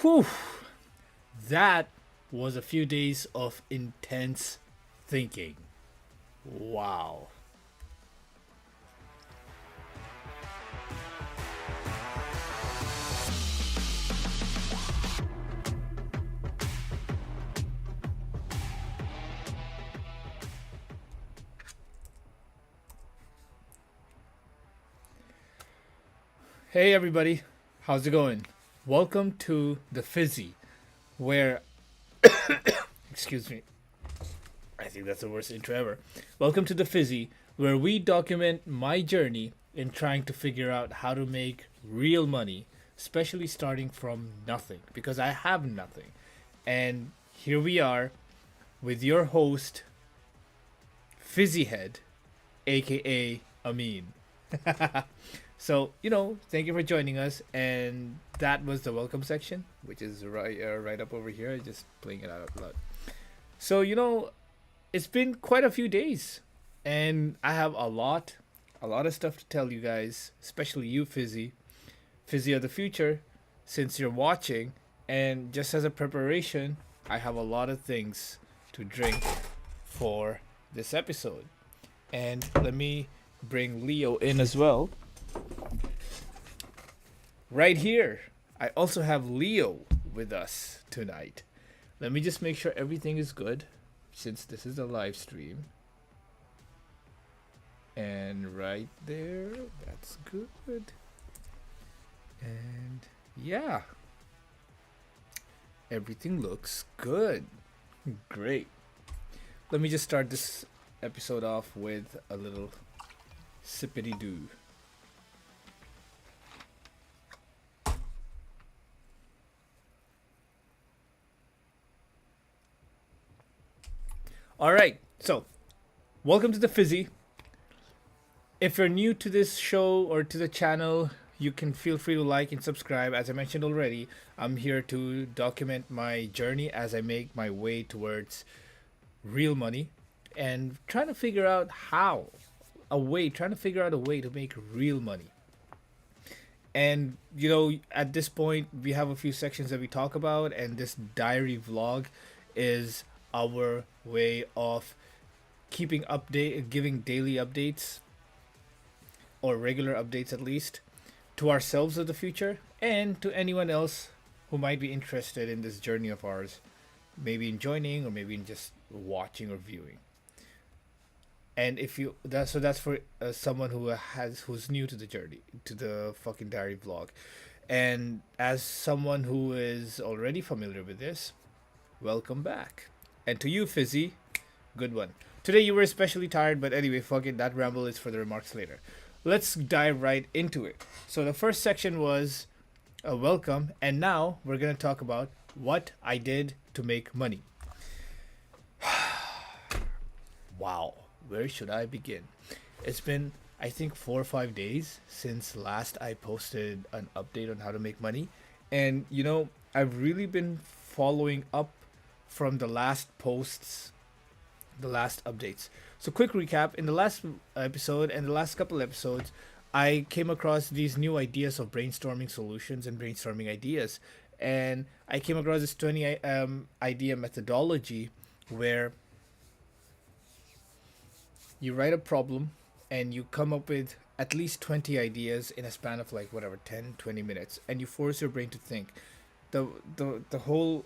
Whew, that was a few days of intense thinking. Wow. Hey everybody, how's it going? Welcome to the Fizzy, where excuse me, I think that's the worst intro ever. Welcome to the Fizzy, where we document my journey in trying to figure out how to make real money, especially starting from nothing, because I have nothing. And here we are with your host, Fizzyhead, aka Amin. So, thank you for joining us. And that was the welcome section, which is right up over here. Just playing it out loud. So, it's been quite a few days, and I have a lot of stuff to tell you guys, especially you, Fizzy of the future, since you're watching. And just as a preparation, I have a lot of things to drink for this episode. And let me bring Leo in as well. Right here, I also have Leo with us tonight. Let me just make sure everything is good since this is a live stream. And right there, that's good. And yeah, everything looks good. Great. Let me just start this episode off with a little sippity doo. All right, so welcome to the Fizzy. If you're new to this show or to the channel, you can feel free to like and subscribe. As I mentioned already, I'm here to document my journey as I make my way towards real money and trying to figure out a way to make real money. And at this point, we have a few sections that we talk about, and this diary vlog is our way of giving daily updates, or regular updates at least, to ourselves of the future and to anyone else who might be interested in this journey of ours, maybe in joining or maybe in just watching or viewing. And if you that's for someone who's new to the journey, to the fucking diary vlog. And as someone who is already familiar with this, welcome back. And to you, Fizzy, good one. Today you were especially tired, but anyway, fuck it, that ramble is for the remarks later. Let's dive right into it. So the first section was a welcome, and now we're going to talk about what I did to make money. Wow, where should I begin? It's been, I think, 4 or 5 days since last I posted an update on how to make money. And, I've really been following up from the last posts, the last updates. So, quick recap: in the last episode and the last couple episodes, I came across these new ideas of brainstorming solutions and brainstorming ideas. And I came across this 20 idea methodology where you write a problem and you come up with at least 20 ideas in a span of like whatever 10-20 minutes, and you force your brain to think. The whole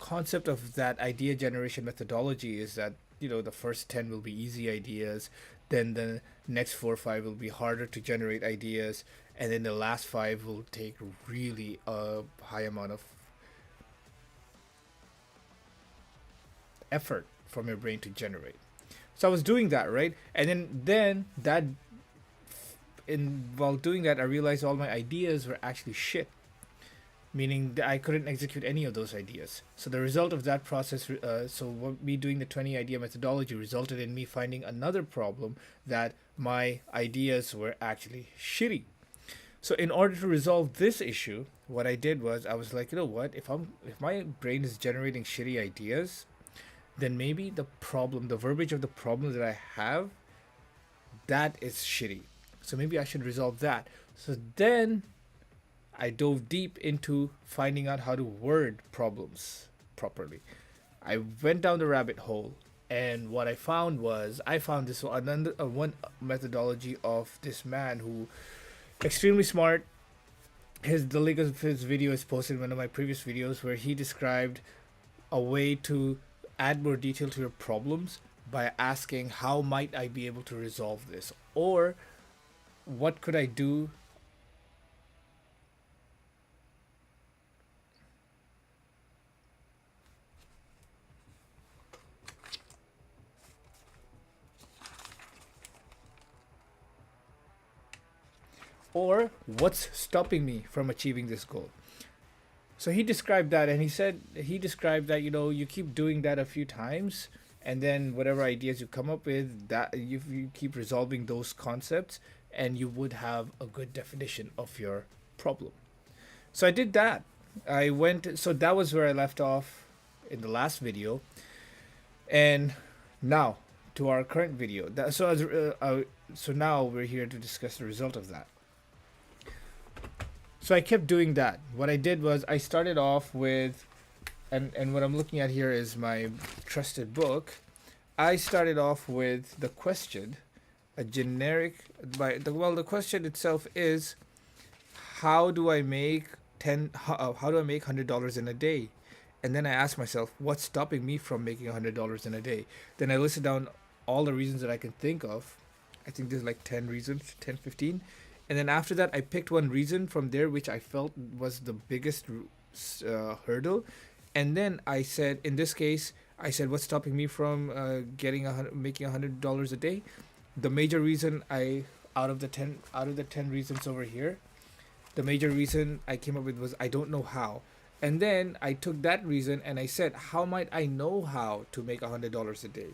concept of that idea generation methodology is that the first 10 will be easy ideas, then the next 4 or 5 will be harder to generate ideas, and then the last 5 will take really a high amount of effort from your brain to generate. So I was doing that, right? And then that in while doing that, I realized all my ideas were actually shit, meaning that I couldn't execute any of those ideas. So the result of that process, me doing the 20 idea methodology resulted in me finding another problem, that my ideas were actually shitty. So in order to resolve this issue, what I did was I was like, you know what? If my brain is generating shitty ideas, then maybe the verbiage of the problem that I have, that is shitty. So maybe I should resolve that. So then I dove deep into finding out how to word problems properly. I went down the rabbit hole, and what I found this one methodology of this man who extremely smart. The link of his video is posted in one of my previous videos where he described a way to add more detail to your problems by asking how might I be able to resolve this, or what could I do. Or what's stopping me from achieving this goal. So he described that, and he described that you keep doing that a few times, and then whatever ideas you come up with, that you keep resolving those concepts, and you would have a good definition of your problem. So I did that. So that was where I left off in the last video, and now to our current video. So now we're here to discuss the result of that. So I kept doing that. What I did was I started off with, and what I'm looking at here is my trusted book. I started off with the question, a generic, the question itself is, how do I make how do I make $100 in a day? And then I asked myself, what's stopping me from making $100 in a day? Then I listed down all the reasons that I can think of. I think there's like 10 reasons, 10, 15. And then after that, I picked one reason from there which I felt was the biggest hurdle. And then I said, in this case, I said, what's stopping me from making $100 a day? The major reason out of the 10 reasons over here, the major reason I came up with was I don't know how. And then I took that reason and I said, how might I know how to make $100 a day?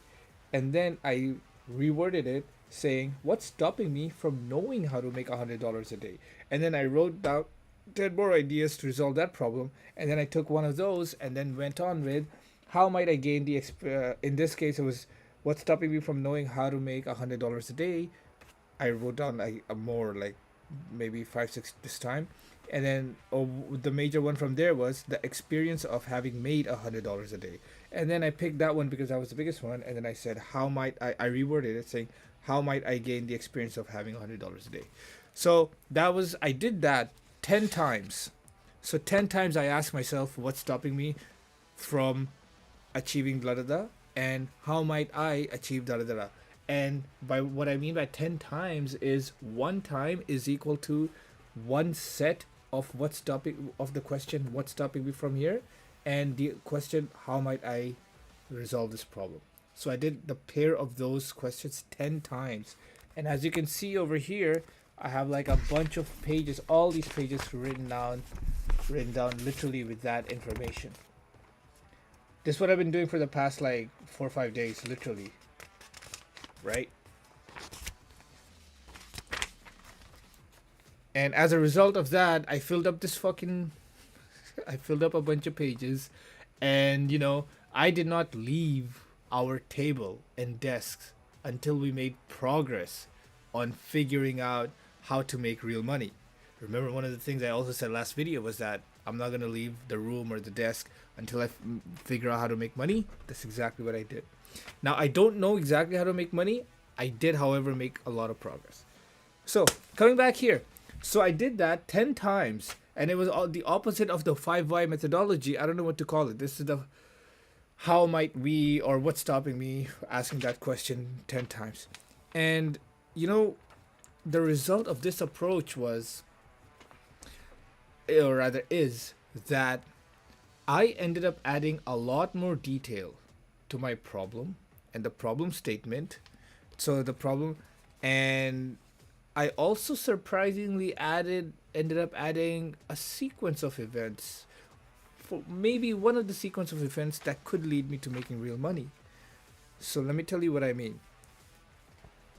And then I reworded it saying, what's stopping me from knowing how to make $100 a day? And then I wrote down 10 more ideas to resolve that problem. And then I took one of those and then went on with, how might I gain in this case, it was, what's stopping me from knowing how to make $100 a day? I wrote down a more like maybe 5, 6 this time. And then the major one from there was the experience of having made $100 a day. And then I picked that one because that was the biggest one. And then I said, how might I reworded it saying, how might I gain the experience of having $100 a day? So I did that 10 times. So 10 times I asked myself, what's stopping me from achieving blah, blah, blah, and how might I achieve blah, blah, blah. And by what I mean by 10 times is one time is equal to one set of the question, what's stopping me from here? And the question, how might I resolve this problem? So I did the pair of those questions 10 times. And as you can see over here, I have like a bunch of pages, all these pages written down literally with that information. This is what I've been doing for the past like 4 or 5 days, literally. Right? And as a result of that, I filled up a bunch of pages. And, I did not leave our table and desks until we made progress on figuring out how to make real money. Remember, one of the things I also said last video was that I'm not going to leave the room or the desk until I figure out how to make money. That's exactly what I did. Now, I don't know exactly how to make money. I did, however, make a lot of progress. So, coming back here. So, I did that 10 times, and it was all the opposite of the 5 why methodology. I don't know what to call it. This is the how might we, or what's stopping me asking that question 10 times. And, the result of this approach was, or rather is, that I ended up adding a lot more detail to my problem and the problem statement. So the problem, and I also surprisingly ended up adding a sequence of events, for maybe one of the sequence of events that could lead me to making real money. So let me tell you what I mean.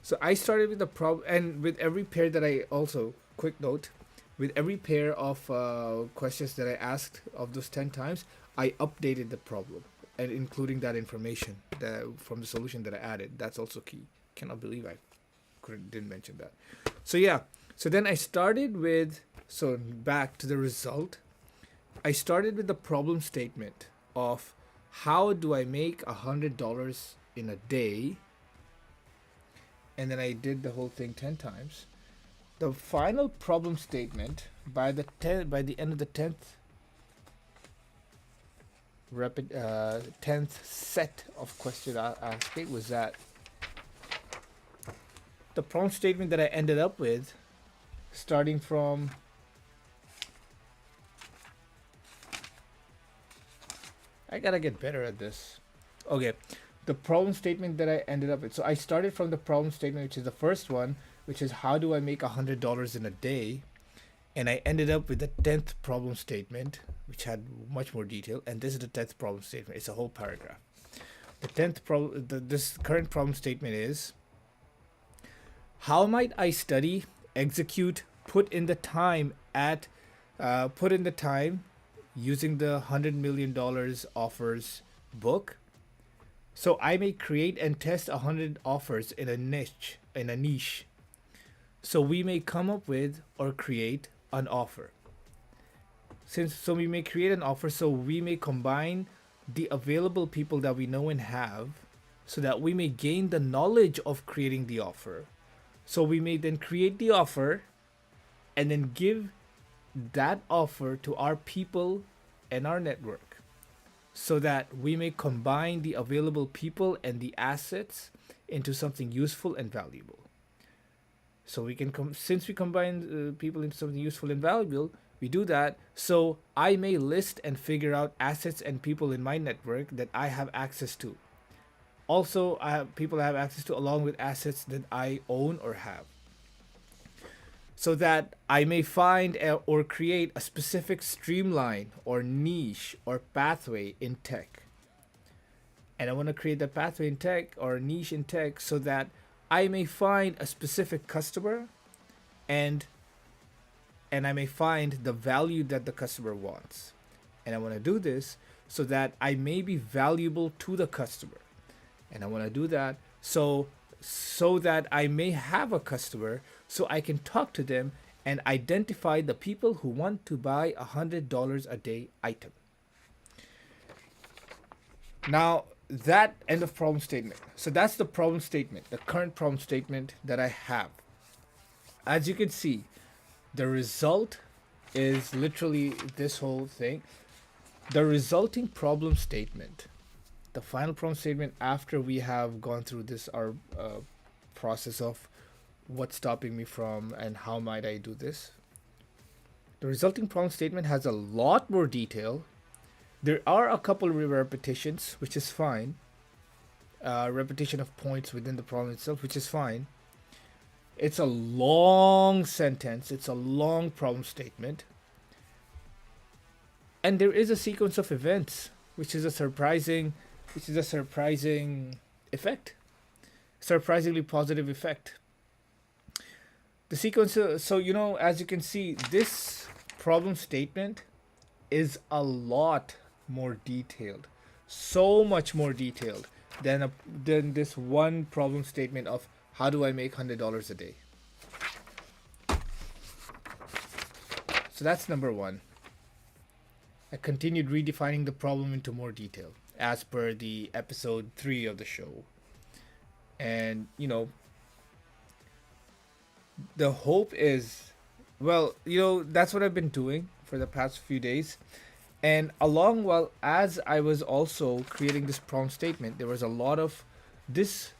So I started with the problem, and with every pair that I also, quick note, with every pair of questions that I asked of those 10 times, I updated the problem and including that information from the solution that I added. That's also key. Cannot believe I didn't mention that. So yeah, so then I started with So back to the result. I started with the problem statement of how do I make $100 in a day, and then I did the whole thing 10 times. The final problem statement by the end of the tenth set of question I asked it was that the problem statement that I ended up with, starting from I gotta get better at this. Okay, the problem statement that I ended up with. So I started from the problem statement, which is the first one, which is how do I make $100 in a day, and I ended up with the 10th problem statement, which had much more detail. And this is the 10th problem statement. It's a whole paragraph. The 10th problem, this current problem statement is, how might I study, execute, put in the time using the $100 million offers book? So I may create and test 100 offers in a niche. So we may come up with or create an offer. So we may create an offer, so we may combine the available people that we know and have, so that we may gain the knowledge of creating the offer. So we may then create the offer and then give that offer to our people and our network, so that we may combine the available people and the assets into something useful and valuable. So we can since we combine people into something useful and valuable, we do that. So I may list and figure out assets and people in my network that I have access to. Also, I have people I have access to, along with assets that I own or have, so that I may find or create a specific streamline or niche or pathway in tech. And I want to create that pathway in tech or niche in tech, so that I may find a specific customer, and I may find the value that the customer wants. And I want to do this so that I may be valuable to the customer. And I want to do that so that I may have a customer, so I can talk to them and identify the people who want to buy $100 a day item. Now, that end of problem statement. So that's the problem statement, the current problem statement that I have. As you can see, the result is literally this whole thing. The resulting problem statement, the final problem statement after we have gone through this our process of what's stopping me from and how might I do this. The resulting problem statement has a lot more detail. There are a couple of repetitions, which is fine. Repetition of points within the problem itself, which is fine. It's a long sentence. It's a long problem statement. And there is a sequence of events, which is a surprising effect. Surprisingly positive effect. The sequence, so as you can see, this problem statement is a lot more detailed, so much more detailed than this one problem statement of how do I make $100 a day. So that's number one. I continued redefining the problem into more detail as per the episode 3 of the show. And the hope is, that's what I've been doing for the past few days. And as I was also creating this problem statement, there was a lot of this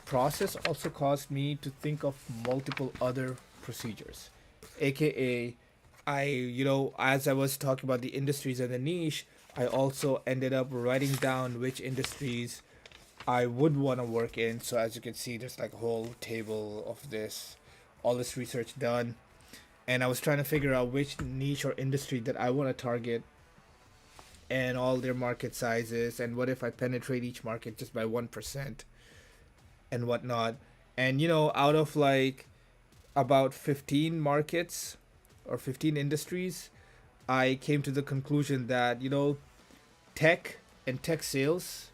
process also caused me to think of multiple other procedures, aka as I was talking about the industries and the niche, I also ended up writing down which industries I would want to work in. So as you can see, there's like a whole table of all this research done, and I was trying to figure out which niche or industry that I want to target, and all their market sizes, and what if I penetrate each market just by 1% and whatnot. And out of like about 15 markets or 15 industries, I came to the conclusion that tech and tech sales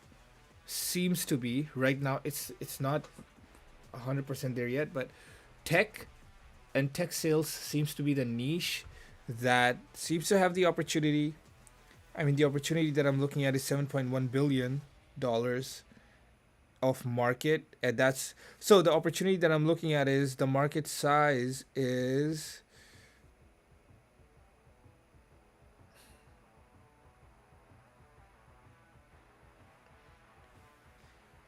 seems to be right now, it's not 100% there yet, but tech and tech sales seems to be the niche that seems to have the opportunity. I mean, the opportunity that I'm looking at is $7.1 billion of market, and that's so the opportunity that I'm looking at is the market size is.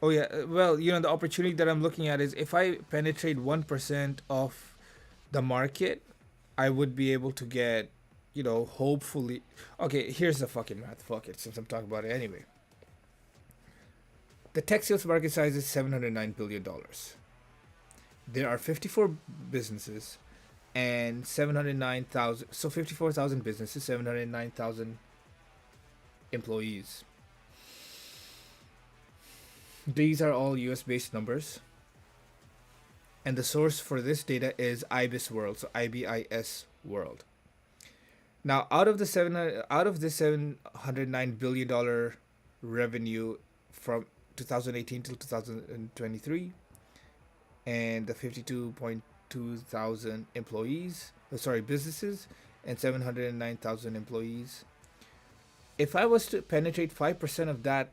Oh yeah, well, the opportunity that I'm looking at is if I penetrate 1% of the market, I would be able to get, hopefully. Okay, here's the fucking math. Fuck it, since I'm talking about it anyway. The tech sales market size is $709 billion. There are 54 businesses and 709,000. So 54,000 businesses, 709,000 employees. These are all US based numbers. And the source for this data is IBIS World, so IBIS World. Now, out of the $709 billion revenue from 2018 till 2023, and the 52.2 thousand employees, businesses, and 709,000 employees. If I was to penetrate 5% of that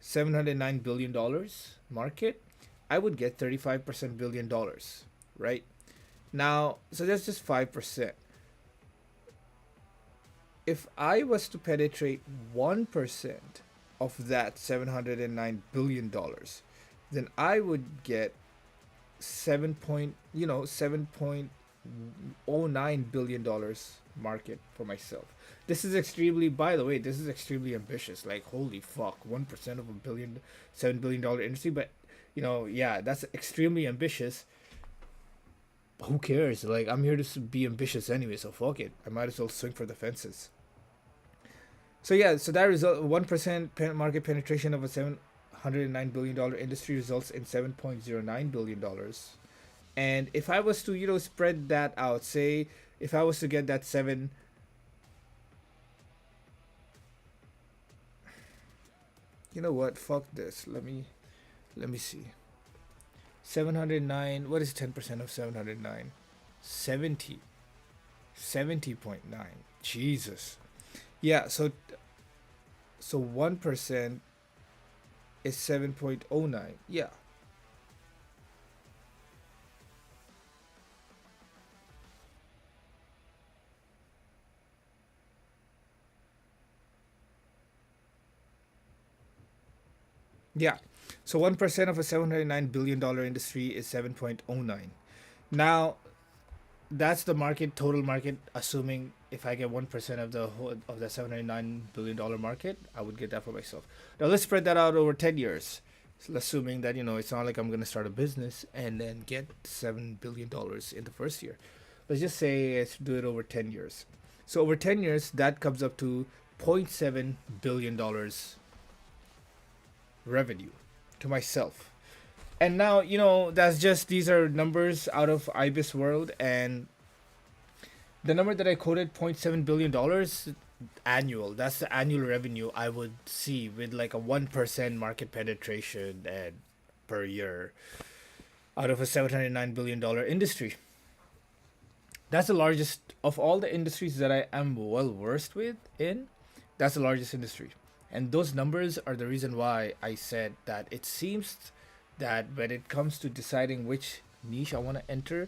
$709 billion market, I would get $35 billion, right? Now, so that's just 5%. If I was to penetrate 1% of that $709 billion, then I would get 7.09 billion dollars market for myself. This is extremely, by the way, this is extremely ambitious. Like, holy fuck, 1% of a billion, $7 billion industry. But yeah, that's extremely ambitious. Who cares? Like, I'm here to be ambitious anyway, so fuck it. I might as well swing for the fences. So yeah, so that result 1% market penetration of a $709 billion industry results in $7.09 billion. And if I was to spread that out, say if I was to get that seven, you know what? Fuck this. Let me see. 709. What is 10% of 709? 70. 70.9. Jesus. Yeah. So 1% is 7.09. Yeah. Yeah. So 1% of a $709 billion industry is 7.09. Now, that's the market, total market, assuming if I get 1% of the whole of the $709 billion market, I would get that for myself. Now let's spread that out over 10 years. So assuming that, it's not like I'm going to start a business and then get $7 billion in the first year. Let's just say let's do it over 10 years. So over 10 years, that comes up to $0.7 billion revenue to myself. And now, that's just, these are numbers out of IBIS World, and the number that I quoted, $0.7 billion annual. That's the annual revenue I would see with like a 1% market penetration and per year out of a $709 billion industry. That's the largest of all the industries that I am well versed with in. That's the largest industry. And those numbers are the reason why I said that it seems that when it comes to deciding which niche I want to enter,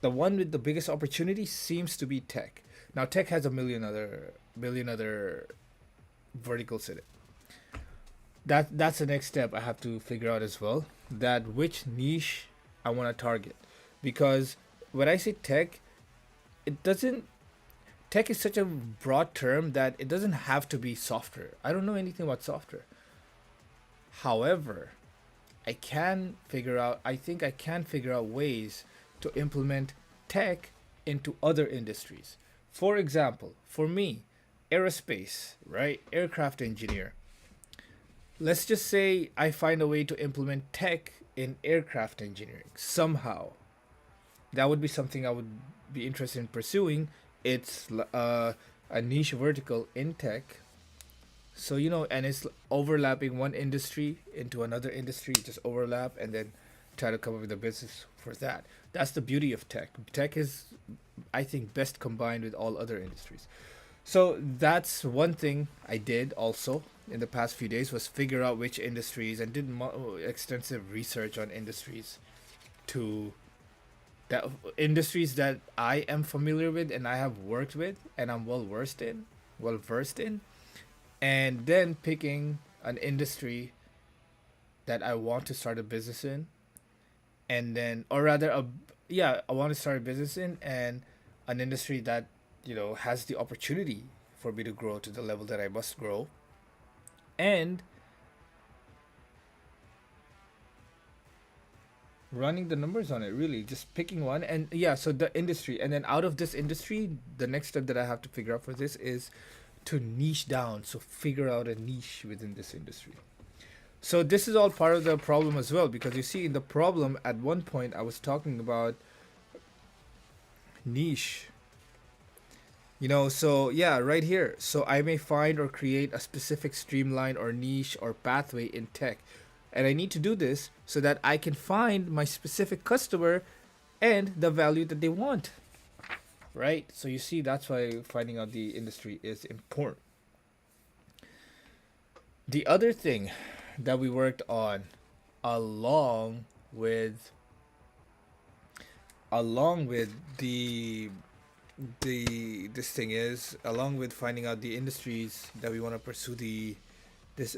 the one with the biggest opportunity seems to be tech. Now, tech has a million other verticals in it. That's the next step I have to figure out as well. That which niche I want to target, because when I say tech, it doesn't. Tech is such a broad term that it doesn't have to be software. I don't know anything about software. However, I think I can figure out ways to implement tech into other industries. For example, for me, aerospace, right? Aircraft engineer. Let's just say I find a way to implement tech in aircraft engineering somehow. That would be something I would be interested in pursuing. It's a niche vertical in tech. So, and it's overlapping one industry into another industry, just overlap, and then try to come up with a business for that. That's the beauty of tech. Tech is, I think, best combined with all other industries. So that's one thing I did also in the past few days, was figure out which industries, and did extensive research on industries to that industries that I am familiar with and I have worked with and I'm well versed in, and then picking an industry that I want to start a business in, and then, or rather, I want to start a business in, and an industry that has the opportunity for me to grow to the level that I must grow, and running the numbers on it, really just picking one. And yeah, so the industry, and then out of this industry, the next step that I have to figure out for this is to niche down, so figure out a niche within this industry. So this is all part of the problem as well, because you see, in the problem at one point I was talking about niche. So yeah, right here. So I may find or create a specific streamline or niche or pathway in tech. And I need to do this so that I can find my specific customer and the value that they want. Right? So you see, that's why finding out the industry is important. The other thing that we worked on along with along with the this thing is, along with finding out the industries that we want to pursue the this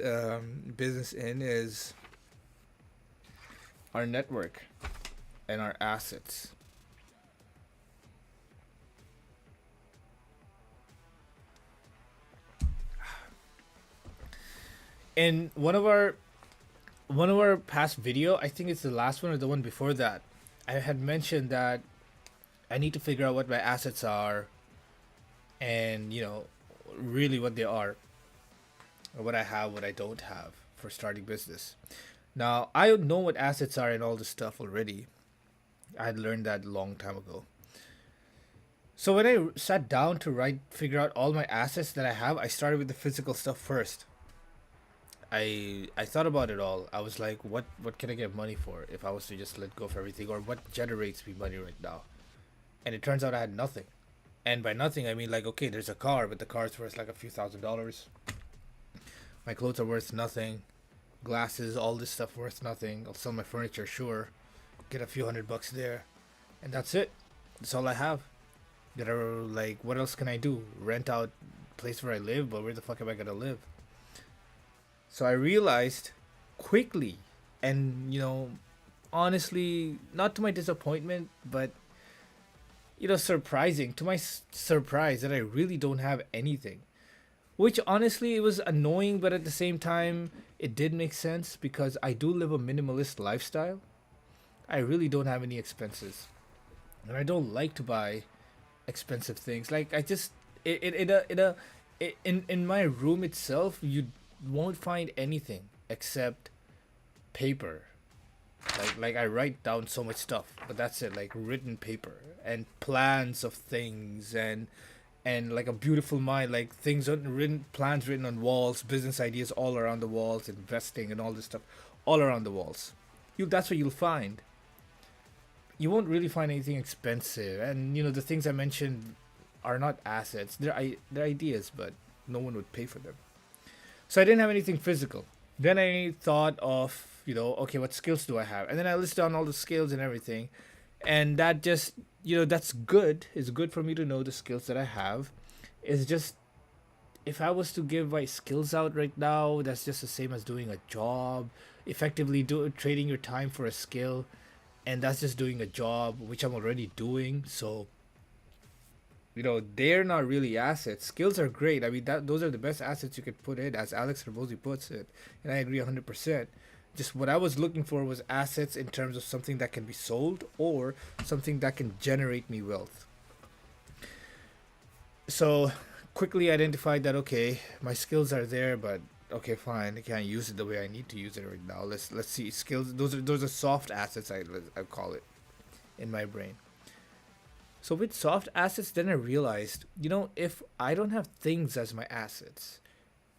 business in, is our network and our assets. In one of our past video, I think it's the last one or the one before that, I had mentioned that I need to figure out what my assets are, and really what they are, or what I have, what I don't have for starting business. Now I know what assets are and all this stuff already. I had learned that a long time ago. So when I sat down to figure out all my assets that I have, I started with the physical stuff first. I thought about it all. I was like, what can I get money for if I was to just let go of everything, or what generates me money right now? And it turns out I had nothing. And by nothing, I mean, like, okay, there's a car, but the car's worth like a few $1,000s. My clothes are worth nothing. Glasses, all this stuff worth nothing. I'll sell my furniture, sure. Get a few $100 there. And that's it. That's all I have. That are like, what else can I do? Rent out place where I live, but where the fuck am I gonna live? So I realized quickly, and honestly, not to my disappointment, but surprising to my surprise, that I really don't have anything. Which honestly, it was annoying, but at the same time, it did make sense because I do live a minimalist lifestyle. I really don't have any expenses, and I don't like to buy expensive things. Like, I just in my room itself, you won't find anything except paper. Like I write down so much stuff, but that's it. Like, written paper and plans of things, and like a beautiful mind, like things written, plans written on walls, business ideas all around the walls, investing and all this stuff all around the walls. That's what you'll find. You won't really find anything expensive, and the things I mentioned are not assets. They're ideas, but no one would pay for them. So I didn't have anything physical. Then I thought of, okay, what skills do I have? And then I listed down all the skills and everything. And that just, that's good. It's good for me to know the skills that I have. It's just, if I was to give my skills out right now, that's just the same as doing a job. Effectively trading your time for a skill. And that's just doing a job, which I'm already doing. So, they're not really assets. Skills are great. I mean, those are the best assets you could put in, as Alex Rabosi puts it, and I agree 100%. Just what I was looking for was assets in terms of something that can be sold or something that can generate me wealth. So, quickly identified that, okay, my skills are there, but okay, fine, I can't use it the way I need to use it right now. Let's see, skills. Those are soft assets. I call it in my brain. So with soft assets, then I realized, if I don't have things as my assets,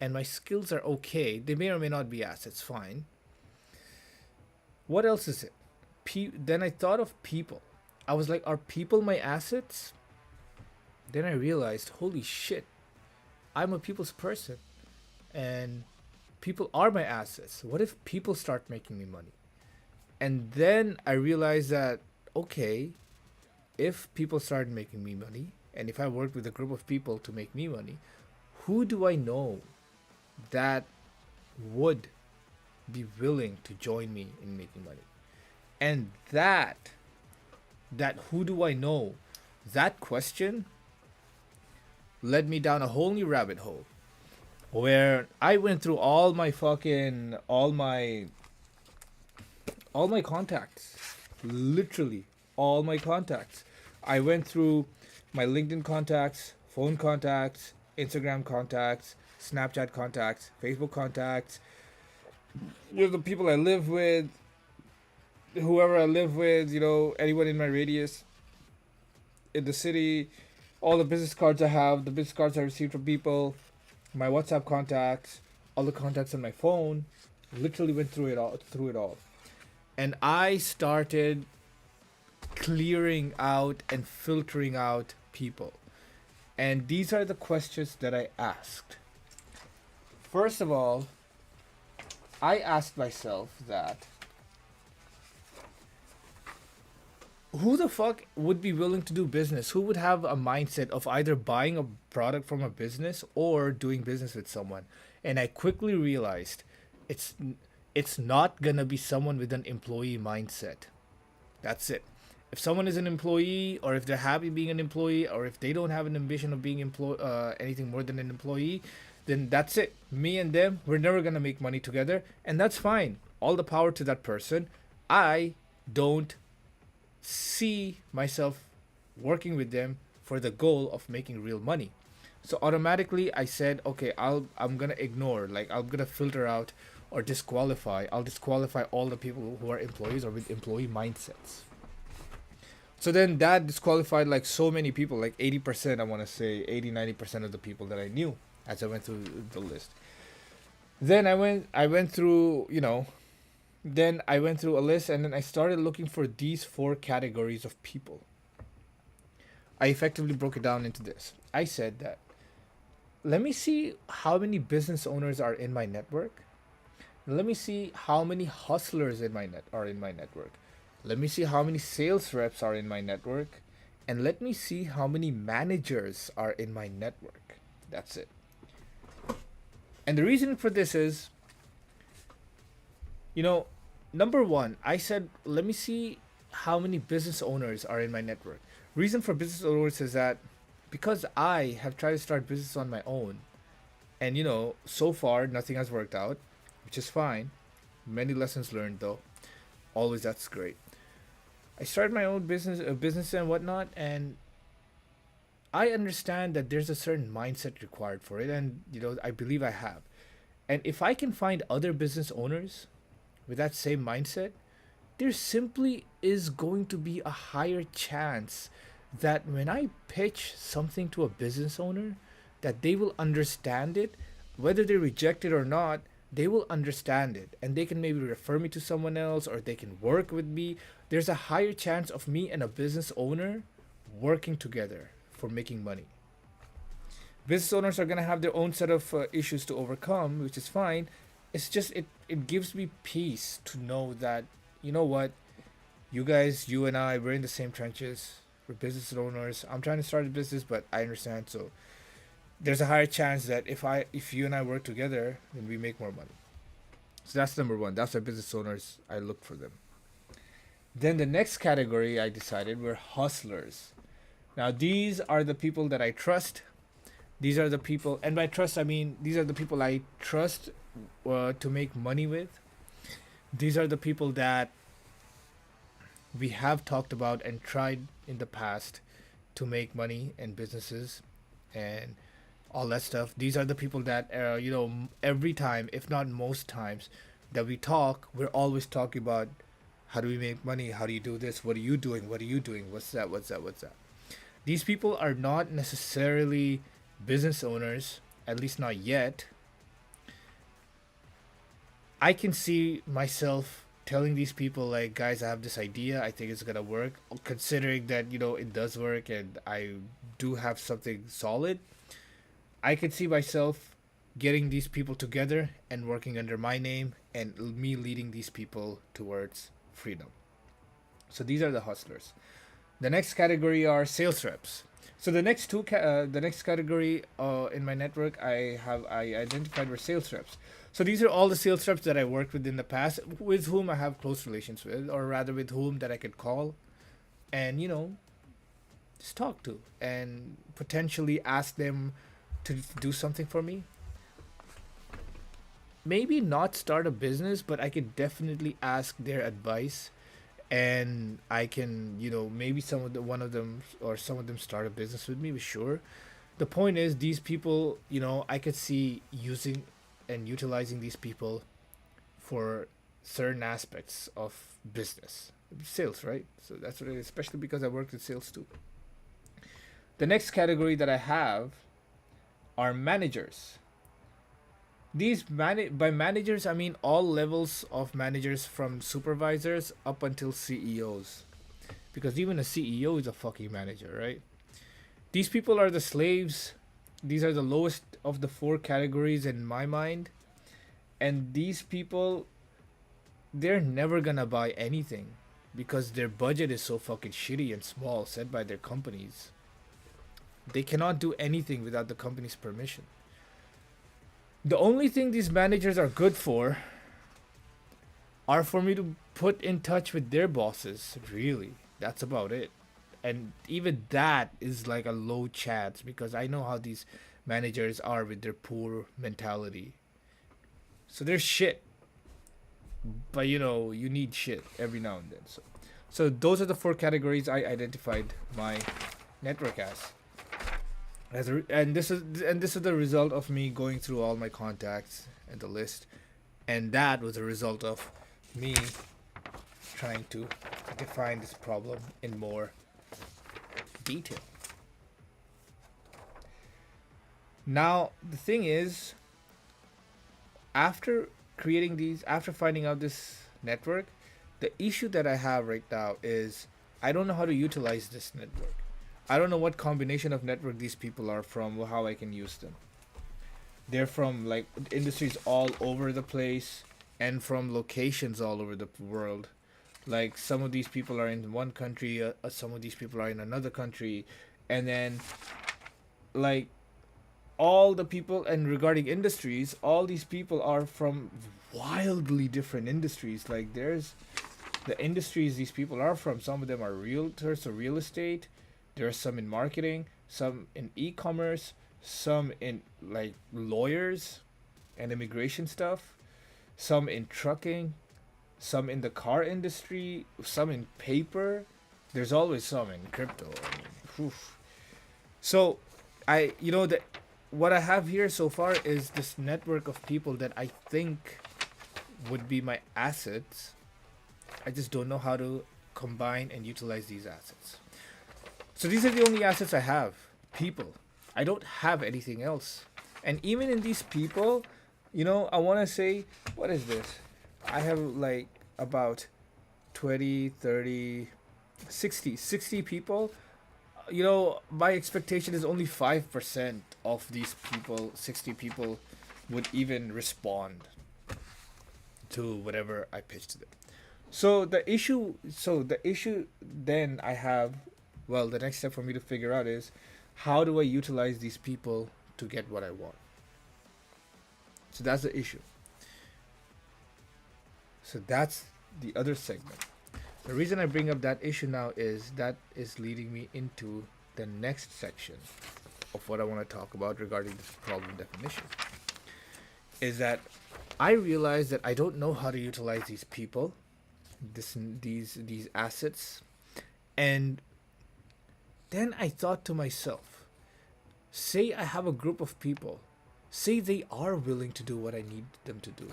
and my skills are okay, they may or may not be assets, fine. What else is it? then I thought of people. I was like, are people my assets? Then I realized, holy shit, I'm a people's person, and people are my assets. What if people start making me money? And then I realized that, okay, if people start making me money, and if I work with a group of people to make me money, who do I know that would be willing to join me in making money? And that who do I know, that question led me down a whole new rabbit hole where I went through all my contacts, literally all my contacts. I went through my LinkedIn contacts, phone contacts, Instagram contacts, Snapchat contacts, Facebook contacts, the people I live with, whoever I live with, anyone in my radius in the city, all the business cards I have, the business cards I received from people, my WhatsApp contacts, all the contacts on my phone. Literally went through it all. And I started clearing out and filtering out people. And these are the questions that I asked. First of all, I asked myself that who the fuck would be willing to do business? Who would have a mindset of either buying a product from a business or doing business with someone? And I quickly realized it's it's not gonna be someone with an employee mindset. That's it. If someone is an employee, or if they're happy being an employee, or if they don't have an ambition of being anything more than an employee, then that's it. Me and them, we're never gonna make money together, and that's fine. All the power to that person. I don't see myself working with them for the goal of making real money. So automatically I said, okay, I'm gonna ignore, like I'm gonna filter out or disqualify. I'll disqualify all the people who are employees or with employee mindsets. So then that disqualified like so many people, like 80%, I want to say 80-90% of the people that I knew as I went through the list. Then I went through, then I went through a list, and then I started looking for these four categories of people. I effectively broke it down into this. I said that let me see how many business owners are in my network. Let me see how many hustlers are in my network. Let me see how many sales reps are in my network, and let me see how many managers are in my network. That's it. And the reason for this is, number one, I said, let me see how many business owners are in my network. Reason for business owners is that because I have tried to start business on my own, and so far nothing has worked out, which is fine. Many lessons learned though. Always that's great. I started my own business and whatnot, and I understand that there's a certain mindset required for it, and I believe I have. And if I can find other business owners with that same mindset, there simply is going to be a higher chance that when I pitch something to a business owner, that they will understand it, whether they reject it or not. They will understand it, and they can maybe refer me to someone else, or they can work with me. There's a higher chance of me and a business owner working together for making money. Business owners are going to have their own set of issues to overcome, which is fine. It's just it gives me peace to know that, what, you guys, you and I, we're in the same trenches. We're business owners. I'm trying to start a business, but I understand. So there's a higher chance that if you and I work together, then we make more money. So that's number one. That's why business owners, I look for them. Then the next category I decided were hustlers. Now these are the people that I trust. These are the people, and by trust I mean these are the people I trust to make money with. These are the people that we have talked about and tried in the past to make money in businesses and all that stuff. These are the people that every time, if not most times, that we talk, we're always talking about how do we make money, how do you do this, what are you doing, what's that. These people are not necessarily business owners, at least not yet. I can see myself telling these people like, guys, I have this idea, I think it's gonna work, considering that, it does work and I do have something solid. I could see myself getting these people together and working under my name and me leading these people towards freedom. So these are the hustlers. The next category are sales reps. So the next category in my network I identified were sales reps. So these are all the sales reps that I worked with in the past, with whom I have close relations with, or rather with whom that I could call, and just talk to, and potentially ask them to do something for me. Maybe not start a business, but I could definitely ask their advice, and I can, maybe one of them or some of them start a business with me. Sure. The point is, these people, I could see using and utilizing these people for certain aspects of business, sales, right? So that's what it is, especially because I worked in sales too. The next category that I have are managers. By managers I mean all levels of managers, from supervisors up until CEOs, because even a CEO is a fucking manager, right? These people are the slaves. These are the lowest of the four categories in my mind, and these people, they're never gonna buy anything because their budget is so fucking shitty and small, set by their companies. They cannot do anything without the company's permission. The only thing these managers are good for are for me to put in touch with their bosses, really. That's about it. And even that is like a low chance, because I know how these managers are with their poor mentality. So they're shit. But you need shit every now and then. So those are the four categories I identified my network as. And this is the result of me going through all my contacts and the list, and that was a result of me trying to define this problem in more detail. Now the thing is, after after finding out this network, the issue that I have right now is I don't know how to utilize this network. I don't know what combination of network these people are from, or how I can use them. They're from like industries all over the place and from locations all over the world. Like some of these people are in one country, some of these people are in another country, and then like all the people, and regarding industries, all these people are from wildly different industries. Like there's the industries these people are from. Some of them are realtors or real estate. There are some in marketing, some in e-commerce, some in like lawyers and immigration stuff, some in trucking, some in the car industry, some in paper. There's always some in crypto. I mean, oof. So, what I have here so far is this network of people that I think would be my assets. I just don't know how to combine and utilize these assets. So these are the only assets I have. People. I don't have anything else. And even in these people, I want to say, what is this? I have like about 20, 30, 60 people. My expectation is only 5% of these people, 60 people, would even respond to whatever I pitched to them. So the issue then I have, well, the next step for me to figure out is, how do I utilize these people to get what I want? So that's the issue. So that's the other segment. The reason I bring up that issue now is that is leading me into the next section of what I want to talk about regarding this problem definition. Is that I realize that I don't know how to utilize these people, these assets, and then I thought to myself, say I have a group of people, say they are willing to do what I need them to do.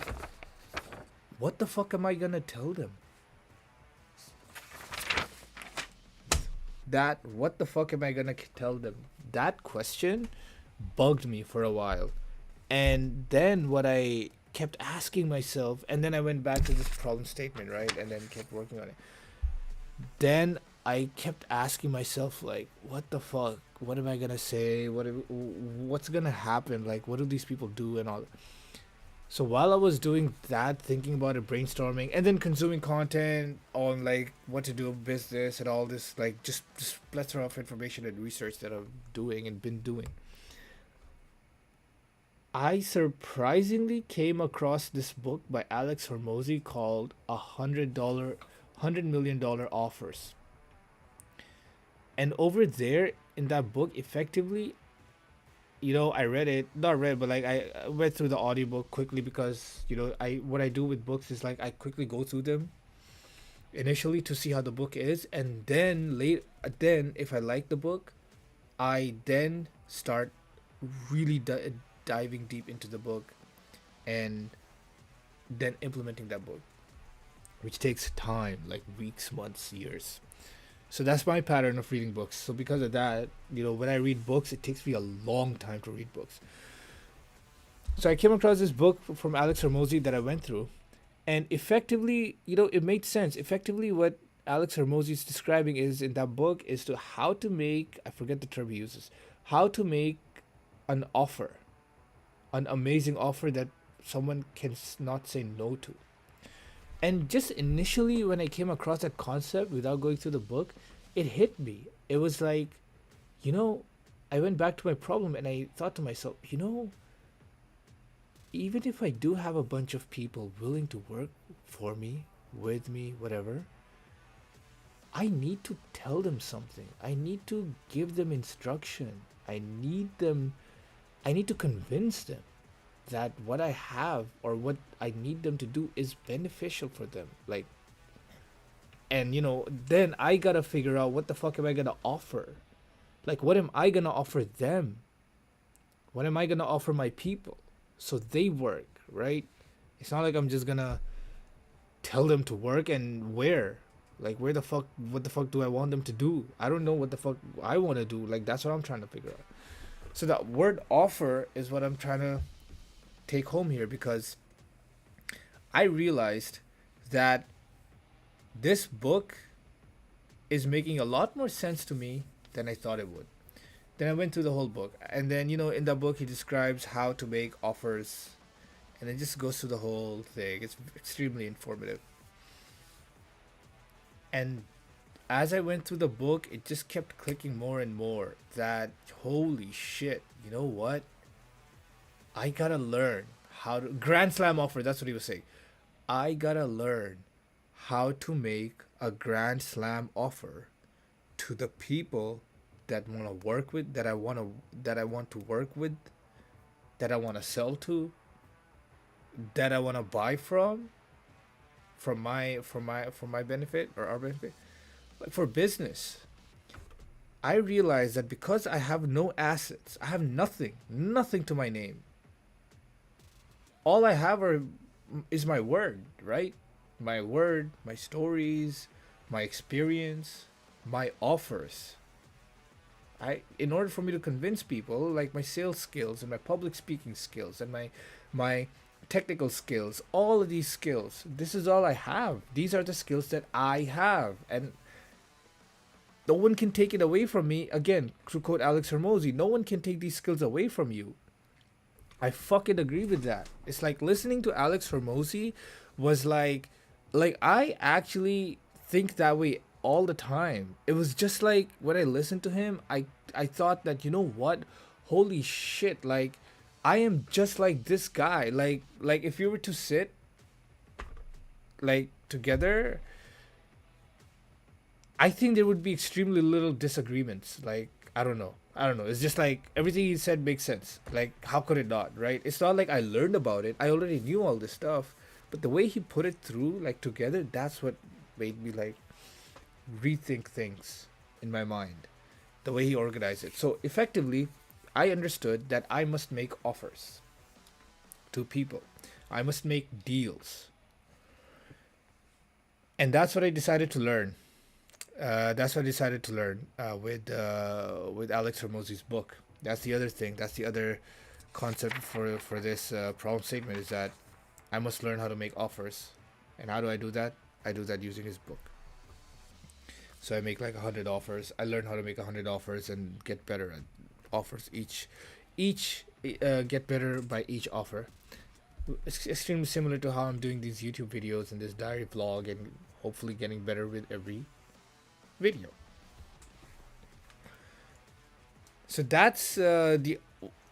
What the fuck am I gonna tell them? What the fuck am I gonna tell them? That question bugged me for a while. And then what I kept asking myself, and then I went back to this problem statement, right, and then kept working on it. Then I kept asking myself, like, what the fuck? What am I gonna say? What's gonna happen? Like, what do these people do and all? So while I was doing that, thinking about it, brainstorming, and then consuming content on like what to do with business and all this, like just plethora of information and research that I'm doing and been doing, I surprisingly came across this book by Alex Hormozy called $100 offers. And over there in that book, effectively, I read it, not read, but like I read through the audiobook quickly because, I what I do with books is like I quickly go through them initially to see how the book is, and then if I like the book, I then start really diving deep into the book and then implementing that book, which takes time, like weeks, months, years. So that's my pattern of reading books. So because of that, when I read books, it takes me a long time to read books. So I came across this book from Alex Hormozy that I went through, and effectively, it made sense. Effectively, what Alex Hormozy is describing is in that book is to how to make, I forget the term he uses, how to make an offer, an amazing offer that someone can not say no to. And just initially, when I came across that concept without going through the book, it hit me. It was like, you know, I went back to my problem and I thought to myself, even if I do have a bunch of people willing to work for me, with me, whatever, I need to tell them something. I need to give them instruction. I need to convince them that what I have or what I need them to do is beneficial for them. Like, and then I gotta figure out what the fuck am I gonna offer? Like, what am I gonna offer them? What am I gonna offer my people so they work, right? It's not like I'm just gonna tell them to work and where. Like, what the fuck do I want them to do? I don't know what the fuck I want to do. Like, that's what I'm trying to figure out. So that word offer is what I'm trying to take home here, because I realized that this book is making a lot more sense to me than I thought it would. Then I went through the whole book, and then in the book he describes how to make offers, and it just goes through the whole thing. It's extremely informative. And as I went through the book, it just kept clicking more and more that holy shit, you know what? I gotta learn how to Grand Slam offer. That's what he was saying. I gotta learn how to make a Grand Slam offer to the people that want to work with, that I want to work with, that I want to sell to, that I want to buy from my benefit or our benefit, like for business. I realize that because I have no assets, I have nothing to my name. All I have is my word, right? My word, my stories, my experience, my offers. In order for me to convince people, like my sales skills and my public speaking skills and my technical skills, all of these skills, this is all I have. These are the skills that I have, and no one can take it away from me. Again, to quote Alex Hermosi, no one can take these skills away from you. I fucking agree with that. It's like listening to Alex Hormozy was like I actually think that way all the time. It was just like when I listened to him, I thought that what? Holy shit, like I am just like this guy. Like if you were to sit like together, I think there would be extremely little disagreements. Like I don't know. I don't know. It's just like everything he said makes sense. Like how could it not, right? It's not like I learned about it. I already knew all this stuff, but the way he put it through like together, that's what made me like rethink things in my mind. The way he organized it. So effectively, I understood that I must make offers to people. I must make deals. And that's what I decided to learn. That's what I decided to learn with Alex Hormozy's book. That's the other thing. That's the other concept for this problem statement is that I must learn how to make offers. And how do I do that? I do that using his book. So I make like 100 offers. I learn how to make 100 offers and get better at offers. Each get better by each offer. It's extremely similar to how I'm doing these YouTube videos and this diary vlog, and hopefully getting better with every video. So that's the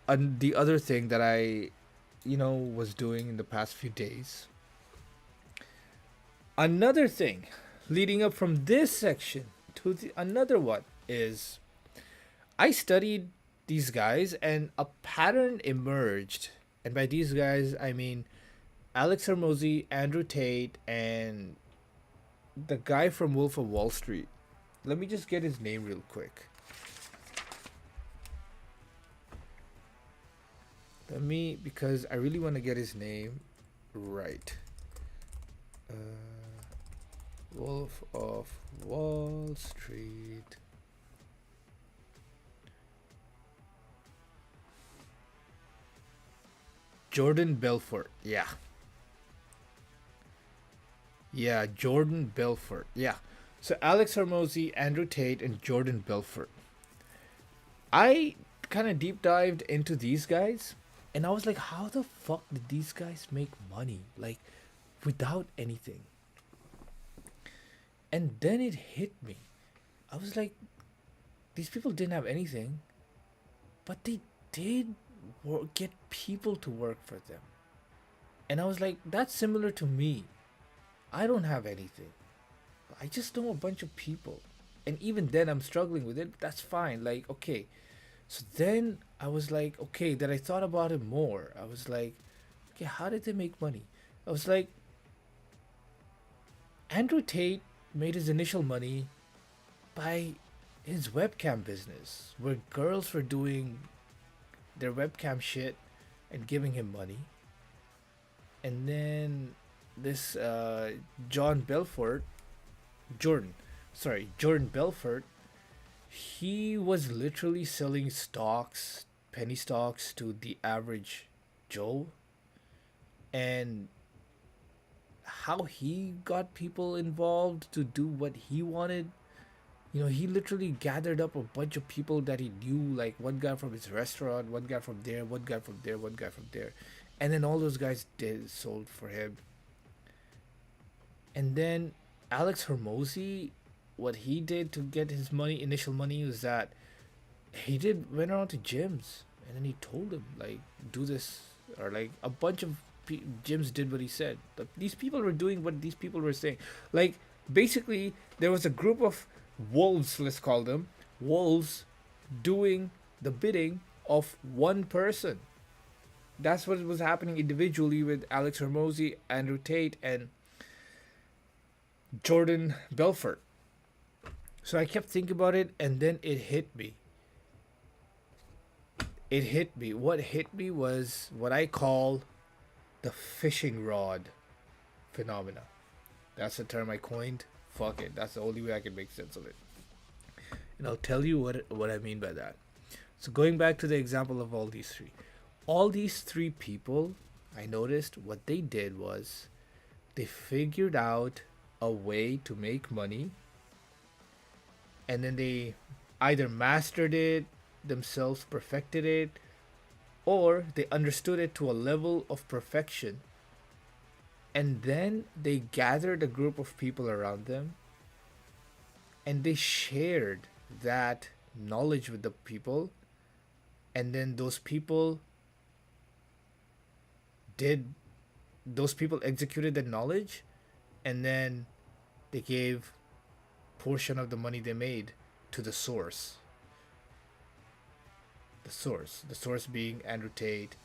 other thing that I, was doing in the past few days. Another thing leading up from this section to another one is I studied these guys and a pattern emerged. And by these guys, I mean Alex Hermosi, Andrew Tate, and the guy from Wolf of Wall Street. Let me just get his name real quick. Because I really want to get his name right. Wolf of Wall Street. Jordan Belfort. Yeah. Yeah, Jordan Belfort. Yeah. So Alex Hermosi, Andrew Tate, and Jordan Belfort. I kind of deep dived into these guys, and I was like, how the fuck did these guys make money? Like, without anything. And then it hit me. I was like, these people didn't have anything, but they did get people to work for them. And I was like, that's similar to me. I don't have anything. I just know a bunch of people. And even then, I'm struggling with it. That's fine. Like, okay. So then I was like, okay, then I thought about it more. I was like, okay, how did they make money? I was like, Andrew Tate made his initial money by his webcam business, where girls were doing their webcam shit and giving him money. And then this Jordan Belfort, he was literally selling stocks, penny stocks, to the average Joe. And how he got people involved to do what he wanted, he literally gathered up a bunch of people that he knew, like one guy from his restaurant, one guy from there, one guy from there, one guy from there. And then all those guys sold for him. And then Alex Hermosi, what he did to get his initial money, was that went around to gyms, and then he told them, like, do this, or like a bunch of gyms did what he said. These people were doing what these people were saying. Like, basically, there was a group of wolves, let's call them wolves, doing the bidding of one person. That's what was happening individually with Alex Hermosi, Andrew Tate, and Jordan Belfort. So I kept thinking about it, and then it hit me. What hit me was what I call the fishing rod phenomena. That's the term I coined. Fuck it. That's the only way I can make sense of it. And I'll tell you what I mean by that. So going back to the example of all these three people, I noticed what they did was they figured out a way to make money, and then they either mastered it themselves, perfected it, or they understood it to a level of perfection, and then they gathered a group of people around them and they shared that knowledge with the people, and then those people executed that knowledge, and then they gave portion of the money they made to the source. The source being Andrew Tate,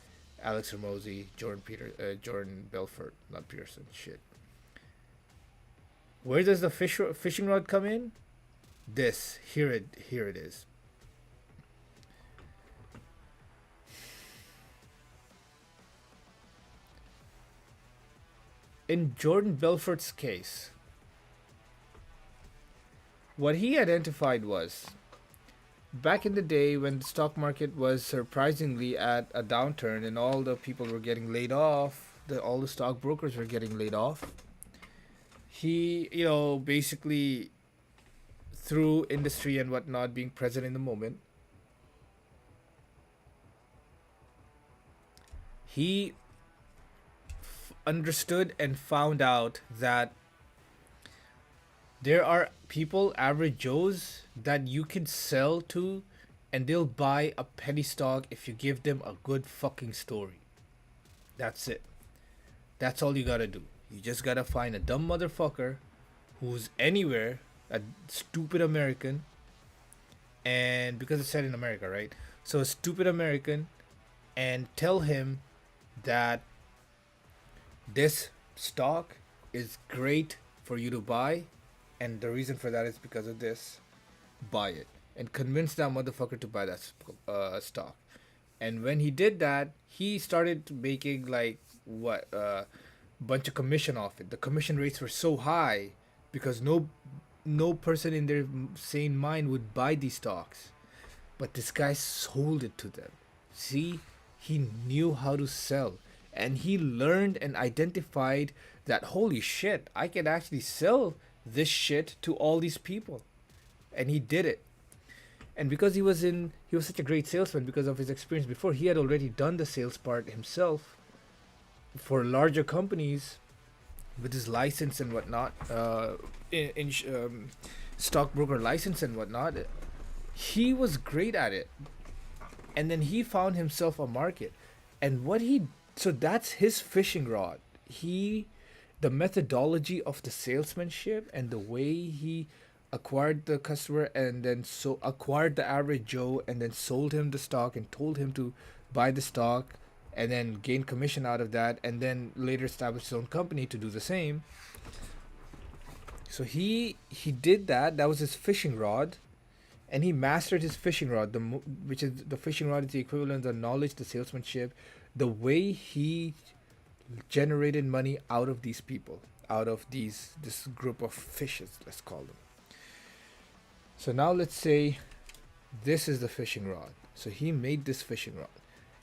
Alex Hermosi, Jordan Belfort, not Pearson. Shit. Where does the fishing rod come in? Here it is. In Jordan Belfort's case, what he identified was, back in the day when the stock market was surprisingly at a downturn and all the people were getting laid off, all the stockbrokers were getting laid off. He, basically through industry and whatnot, being present in the moment, he understood and found out that there are people, average Joes, that you can sell to, and they'll buy a penny stock if you give them a good fucking story. That's it. That's all you gotta do. You just gotta find a dumb motherfucker who's anywhere, a stupid American, and because it's set in America, right? So a stupid American, and tell him that this stock is great for you to buy, and the reason for that is because of this. Buy it and convince that motherfucker to buy that stock. And when he did that, he started making like what bunch of commission off it. The commission rates were so high because no person in their sane mind would buy these stocks. But this guy sold it to them. See, he knew how to sell. And he learned and identified that holy shit, I can actually sell this shit to all these people. And he did it. And because he was such a great salesman because of his experience before, he had already done the sales part himself for larger companies with his license and whatnot, stockbroker license and whatnot. He was great at it. And then he found himself a market. And so that's his fishing rod. The methodology of the salesmanship and the way he acquired the customer and then acquired the average Joe and then sold him the stock and told him to buy the stock and then gain commission out of that and then later established his own company to do the same. So he did that. That was his fishing rod, and he mastered his fishing rod. Which is the fishing rod is the equivalent of the knowledge, the salesmanship, the way he generated money out of these people, out of this group of fishes, let's call them. So now let's say this is the fishing rod. So he made this fishing rod.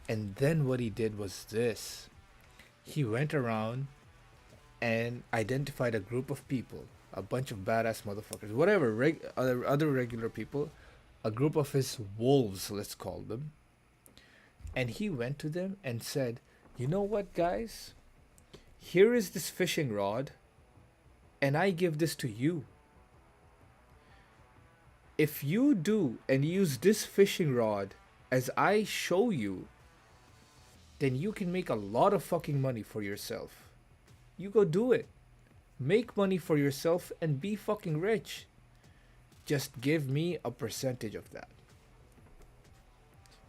And then what he did was this. He went around and identified a group of people, a bunch of badass motherfuckers, whatever, other regular people, a group of his wolves, let's call them. And he went to them and said, you know what, guys? Here is this fishing rod, and I give this to you. If you do and use this fishing rod as I show you, then you can make a lot of fucking money for yourself. You go do it. Make money for yourself and be fucking rich. Just give me a percentage of that.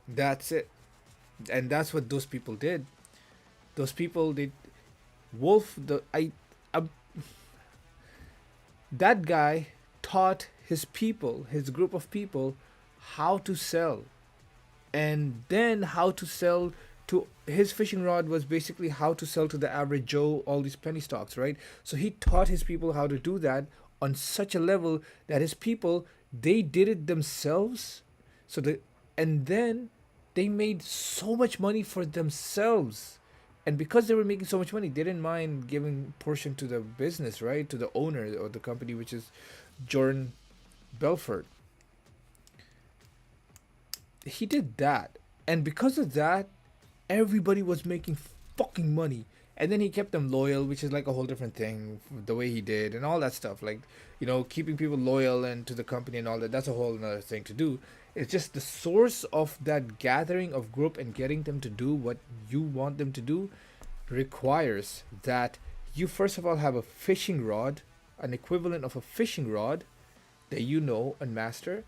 That's it. And that's what those people did. Those people did. That guy taught his people, his group of people, how to sell. And then how to sell to his fishing rod was basically how to sell to the average Joe all these penny stocks, right? So he taught his people how to do that on such a level that his people, they did it themselves. And then they made so much money for themselves. And because they were making so much money, they didn't mind giving portion to the business, right? To the owner of the company, which is Jordan Belfort. He did that. And because of that, everybody was making fucking money. And then he kept them loyal, which is like a whole different thing, the way he did and all that stuff. Like, keeping people loyal and to the company and all that, that's a whole another thing to do. It's just the source of that gathering of group and getting them to do what you want them to do requires that you first of all have a fishing rod, an equivalent of a fishing rod that you know and master,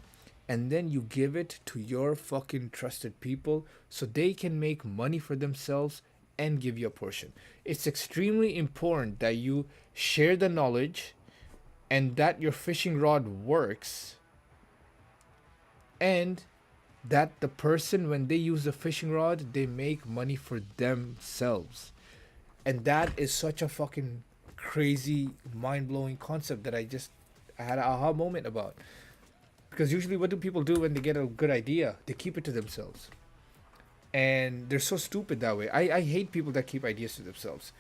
and then you give it to your fucking trusted people so they can make money for themselves and give you a portion. It's extremely important that you share the knowledge and that your fishing rod works, and that the person, when they use the fishing rod, they make money for themselves. And that is such a fucking crazy, mind-blowing concept that I had an aha moment about. Because usually what do people do when they get a good idea? They keep it to themselves. And they're so stupid that way. I hate people that keep ideas to themselves.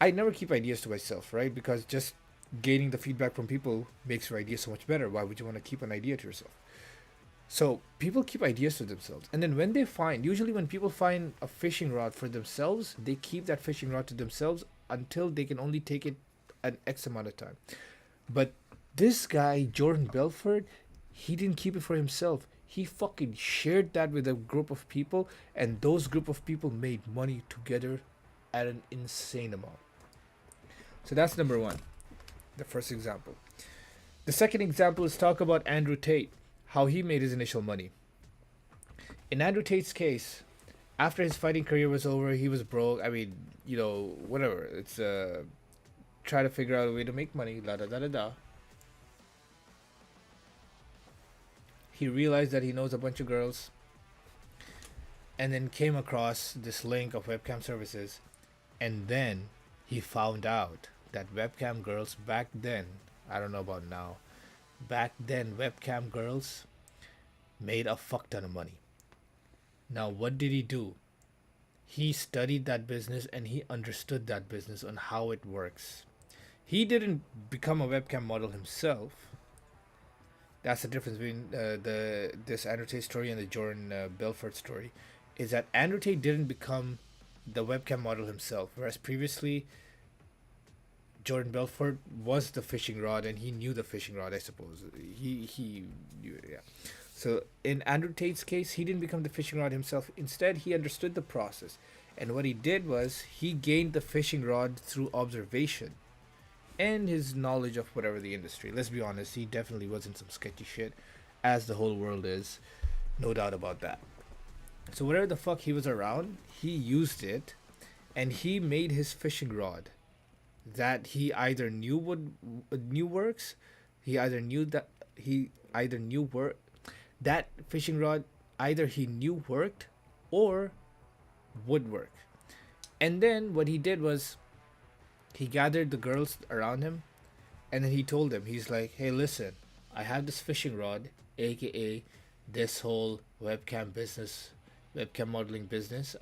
I never keep ideas to myself, right? Because just gaining the feedback from people makes your idea so much better. Why would you want to keep an idea to yourself? So people keep ideas to themselves, and then when they find, usually when people find a fishing rod for themselves, they keep that fishing rod to themselves until they can only take it an X amount of time. But this guy, Jordan Belfort, he didn't keep it for himself. He fucking shared that with a group of people, and those group of people made money together at an insane amount. So that's number one, the first example. The second example is talk about Andrew Tate, how he made his initial money. In Andrew Tate's case, after his fighting career was over, he was broke. I mean, whatever. It's try to figure out a way to make money. La da da da da. He realized that he knows a bunch of girls, and then came across this link of webcam services, and then he found out that webcam girls back then, I don't know about now, back then webcam girls made a fuck ton of money. Now, what did he do? He studied that business and he understood that business on how it works. He didn't become a webcam model himself. That's the difference between the this Andrew Tate story and the Jordan Belfort story, is that Andrew Tate didn't become the webcam model himself, whereas previously Jordan Belfort was the fishing rod and he knew the fishing rod. I suppose he knew it, yeah. So in Andrew Tate's case, he didn't become the fishing rod himself. Instead, he understood the process, and what he did was he gained the fishing rod through observation and his knowledge of whatever the industry. Let's be honest, he definitely was in some sketchy shit, as the whole world is, no doubt about that. So whatever the fuck he was around, he used it, and he made his fishing rod that he either knew works, he either knew that he either knew work that fishing rod either he knew worked or would work. And then what he did was he gathered the girls around him, and then he told them, he's like, hey, listen, I have this fishing rod, aka this whole webcam modeling business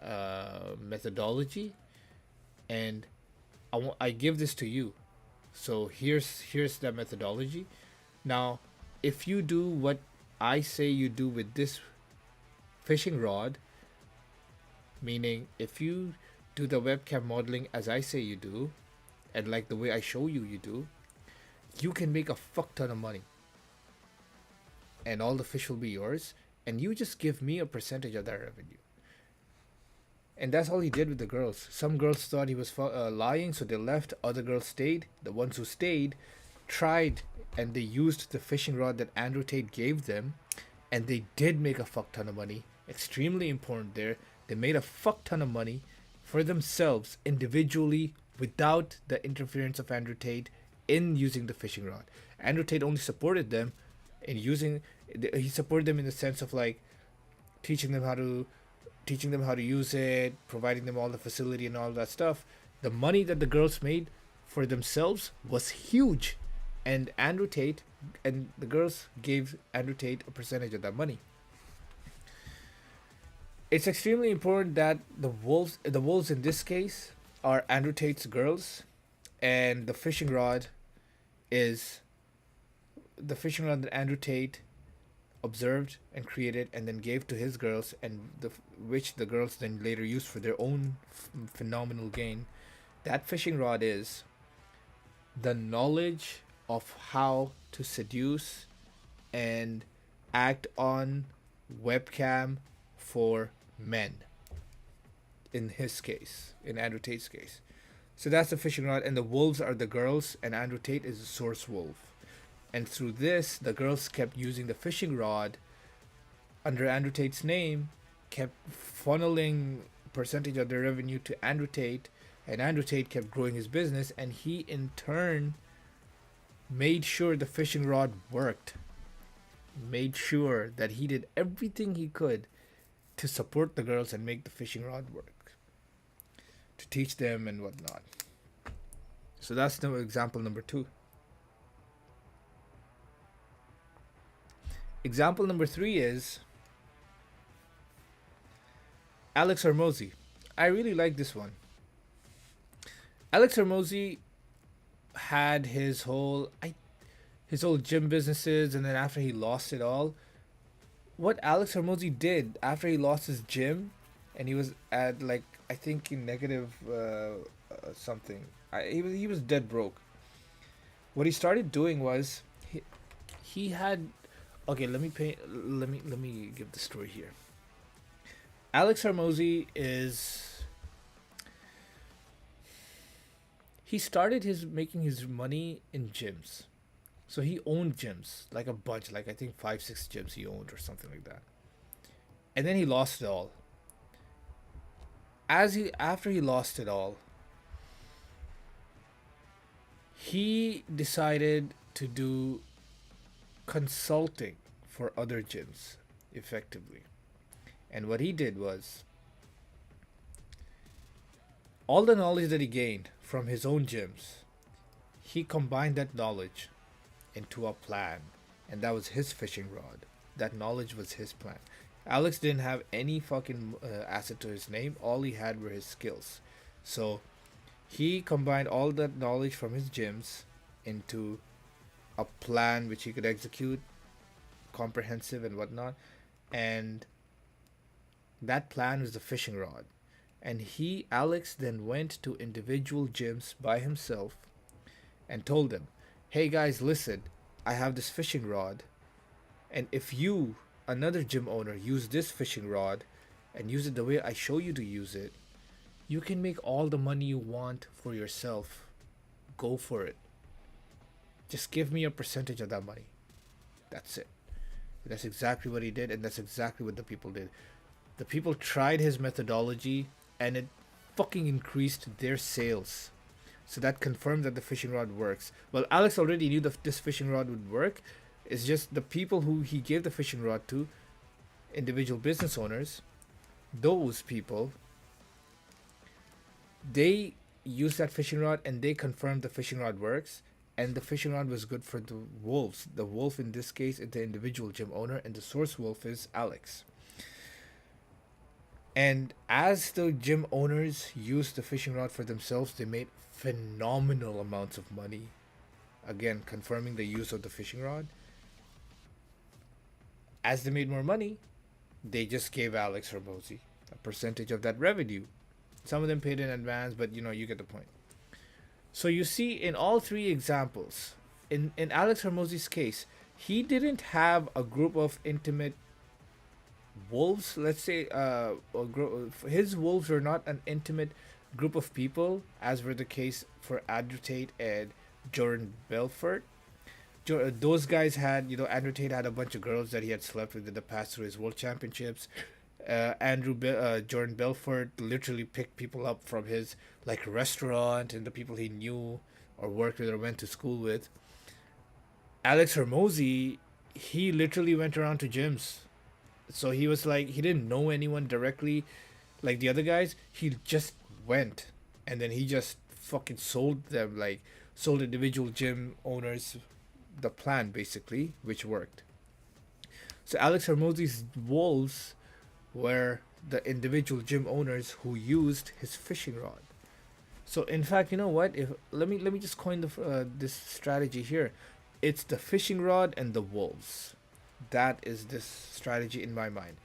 methodology, and I give this to you. So here's that methodology. Now, if you do what I say you do with this fishing rod, meaning if you do the webcam modeling as I say you do, and like the way I show you you do, you can make a fuck ton of money. And all the fish will be yours, and you just give me a percentage of that revenue. And that's all he did with the girls. Some girls thought he was lying, so they left. Other girls stayed. The ones who stayed tried, and they used the fishing rod that Andrew Tate gave them, and they did make a fuck ton of money. Extremely important there. They made a fuck ton of money for themselves individually without the interference of Andrew Tate in using the fishing rod. Andrew Tate only supported them in using. He supported them in the sense of like teaching them how to use it, providing them all the facility and all that stuff. The money that the girls made for themselves was huge, and Andrew Tate and the girls gave Andrew Tate a percentage of that money. It's extremely important that the wolves in this case are Andrew Tate's girls, and is the fishing rod that Andrew Tate observed and created and then gave to his girls, and which the girls then later used for their own phenomenal gain. That fishing rod is the knowledge of how to seduce and act on webcam for men, in his case, in Andrew Tate's case. So that's the fishing rod, and the wolves are the girls, and Andrew Tate is the source wolf. And through this, the girls kept using the fishing rod under Andrew Tate's name, kept funneling percentage of their revenue to Andrew Tate, and Andrew Tate kept growing his business, and he in turn made sure the fishing rod worked, made sure that he did everything he could to support the girls and make the fishing rod work, to teach them and whatnot. So that's the example number 2. Example number 3 is Alex Hormozy. I really like this one. Alex Hormozy had his whole gym businesses, and then after he lost it all, what Alex Hormozy did after he lost his gym, and he was at like I think in negative something. He was dead broke. What he started doing was he had okay. Let me give the story here. Alex Hormozy is he started his making his money in gyms. So he owned gyms, like a bunch, like I think 5, 6 gyms he owned or something like that. And then he lost it all. After he lost it all, he decided to do consulting for other gyms effectively. And what he did was all the knowledge that he gained from his own gyms, he combined that knowledge into a plan, and that was his fishing rod. That knowledge was his plan. Alex didn't have any fucking asset to his name. All he had were his skills. So he combined all that knowledge from his gyms into a plan which he could execute, comprehensive and whatnot. And that plan was the fishing rod. And Alex, then went to individual gyms by himself and told them, hey guys, listen, I have this fishing rod, and if you, another gym owner, use this fishing rod and use it the way I show you to use it, you can make all the money you want for yourself. Go for it. Just give me a percentage of that money. That's it. That's exactly what he did, and that's exactly what the people did. The people tried his methodology, and it fucking increased their sales. So that confirmed that the fishing rod works. Well, Alex already knew that this fishing rod would work. It's just the people who he gave the fishing rod to, individual business owners, those people, they used that fishing rod and they confirmed the fishing rod works. And the fishing rod was good for the wolves. The wolf in this case is the individual gym owner, and the source wolf is Alex. And as the gym owners used the fishing rod for themselves, they made phenomenal amounts of money. Again, confirming the use of the fishing rod. As they made more money, they just gave Alex Hormozy a percentage of that revenue. Some of them paid in advance, but you get the point. So you see, in all three examples, in Alex Hormozy's case, he didn't have a group of intimate wolves, let's say. His wolves were not an intimate group of people, as were the case for Andrew Tate and Jordan Belfort. Those guys had, Andrew Tate had a bunch of girls that he had slept with in the past through his world championships. Jordan Belfort literally picked people up from his like restaurant and the people he knew or worked with or went to school with. Alex Hormozy, he literally went around to gyms. So he was like, he didn't know anyone directly like the other guys. He just went, and then he just fucking sold them, like sold individual gym owners the plan basically, which worked. So Alex Hormozy's wolves were the individual gym owners who used his fishing rod. So in fact, you know what? If let me just coin this strategy here. It's the fishing rod and the wolves. That is this strategy in my mind.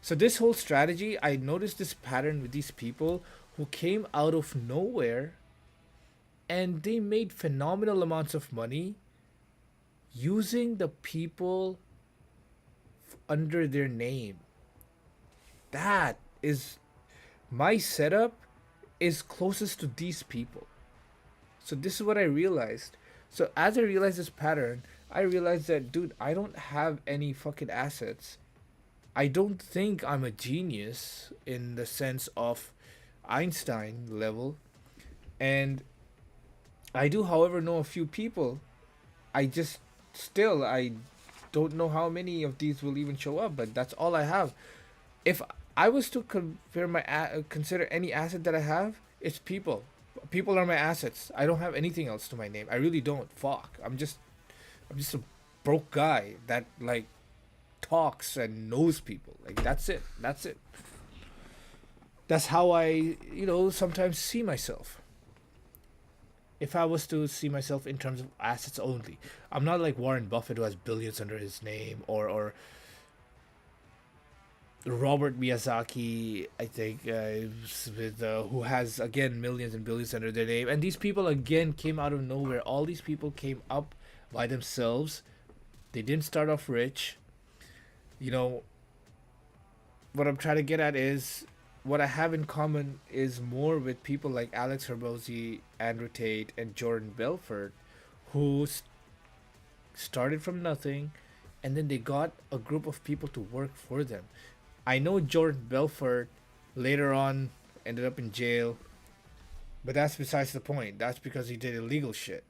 So this whole strategy, I noticed this pattern with these people who came out of nowhere and they made phenomenal amounts of money using the people under their name. That is my setup is closest to these people. So this is what I realized. So as I realized this pattern, I realized that, dude, I don't have any fucking assets. I don't think I'm a genius in the sense of Einstein level. And I do, however, know a few people. I don't know how many of these will even show up, but that's all I have. If I was to consider any asset that I have, it's people. People are my assets. I don't have anything else to my name. I really don't. Fuck. I'm just a broke guy that like talks and knows people. Like that's it. That's it. That's how I, sometimes see myself. If I was to see myself in terms of assets only, I'm not like Warren Buffett who has billions under his name, or Robert Miyazaki, I think, who has again millions and billions under their name. And these people again came out of nowhere. All these people came up by themselves. They didn't start off rich. You know, what I'm trying to get at is what I have in common is more with people like Alex Hermosi, Andrew Tate, and Jordan Belfort, who started from nothing, and then they got a group of people to work for them. I know Jordan Belfort later on ended up in jail, but that's besides the point. That's because he did illegal shit.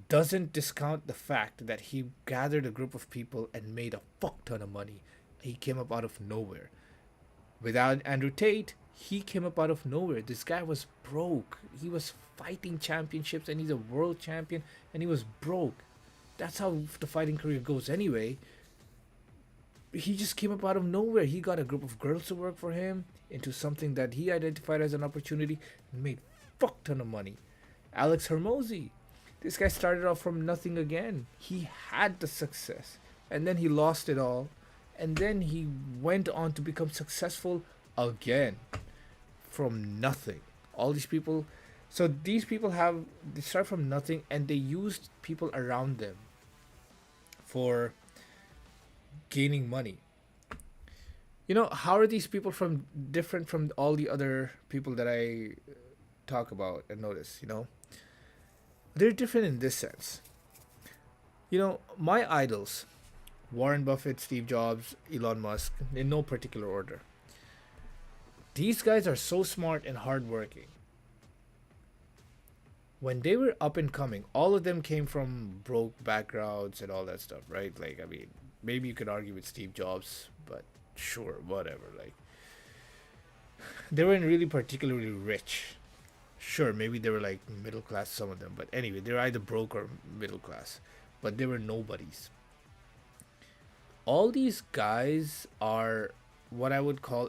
Doesn't discount the fact that he gathered a group of people and made a fuck ton of money. He came up out of nowhere. Without Andrew Tate, he came up out of nowhere. This guy was broke. He was fighting championships and he's a world champion and he was broke. That's how the fighting career goes anyway. He just came up out of nowhere. He got a group of girls to work for him into something that he identified as an opportunity and made fuck ton of money. Alex Hermosi. This guy started off from nothing again. He had the success and then he lost it all and then he went on to become successful again from nothing. All these people, so these people they start from nothing and they used people around them for gaining money. How are these people from different from all the other people that I talk about and notice? They're different in this sense. My idols, Warren Buffett, Steve Jobs, Elon Musk, in no particular order. These guys are so smart and hardworking. When they were up and coming, all of them came from broke backgrounds and all that stuff, right? Like, I mean, maybe you could argue with Steve Jobs, but sure, whatever. Like, they weren't really particularly rich. Sure, maybe they were like middle class, some of them, but anyway, they were either broke or middle class, but they were nobodies. All these guys are what I would call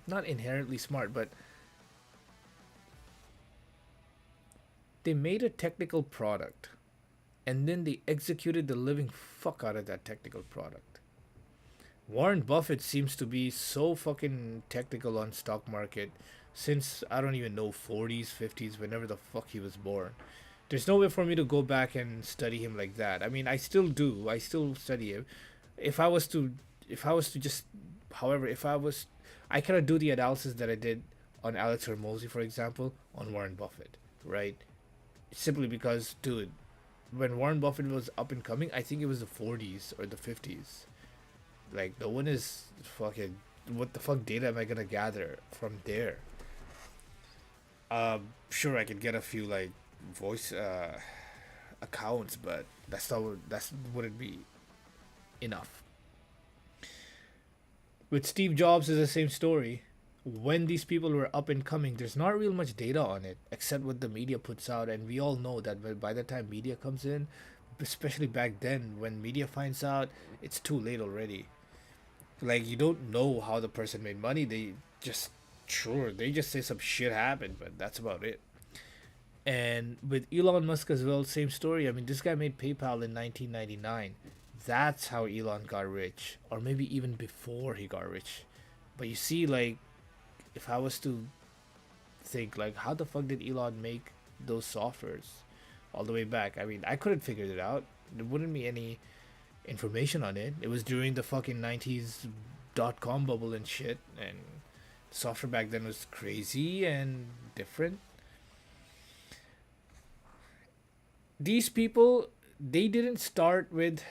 not inherently smart, but they made a technical product and then they executed the living fuck out of that technical product. Warren Buffett seems to be so fucking technical on stock market since I don't even know 40s, 50s, whenever the fuck he was born. There's no way for me to go back and study him like that. I mean, I still do. I still study him. If I was to if I was to just however, if I was I cannot do the analysis that I did on Alex Hermosi, for example, on Warren Buffett, right? Simply because, dude, when Warren Buffett was up and coming, I think it was the 40s or the 50s. Like, no one is fucking. What the fuck data am I gonna gather from there? Sure, I could get a few like voice accounts, but that's wouldn't be enough. With Steve Jobs, is the same story. When these people were up and coming, there's not real much data on it except what the media puts out, and we all know that by the time media comes in, especially back then, when media finds out, it's too late already. Like, you don't know how the person made money. Just they just say some shit happened, but that's about it. And with Elon Musk as well, same story. I mean, this guy made PayPal in 1999. That's how Elon got rich, or maybe even before he got rich. But you see, like, if I was to think, like, how the fuck did Elon make those softwares all the way back? I mean, I couldn't figure it out. There wouldn't be any information on it. It was during the fucking 90s .com bubble and shit, and software back then was crazy and different. These people, they didn't start with,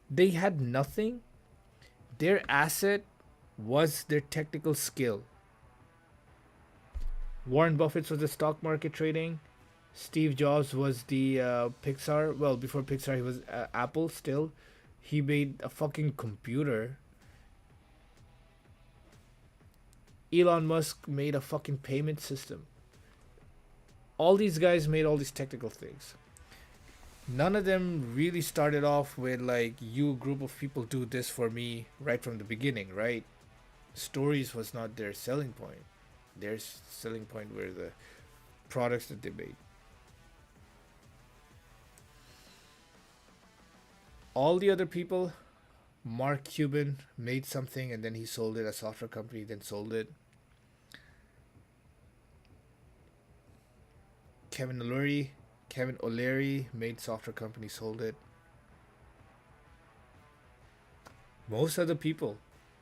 they had nothing. Their asset was their technical skill. Warren Buffett was the stock market trading. Steve Jobs was the Pixar. Well, before Pixar, he was Apple still. He made a fucking computer. Elon Musk made a fucking payment system. All these guys made all these technical things. None of them really started off with, like, you group of people do this for me right from the beginning, right? Stories was not their selling point. Their selling point were the products that they made. All the other people, Mark Cuban made something and then he sold it. A software company then sold it. Kevin O'Leary, Kevin O'Leary made software company, sold it. Most of the people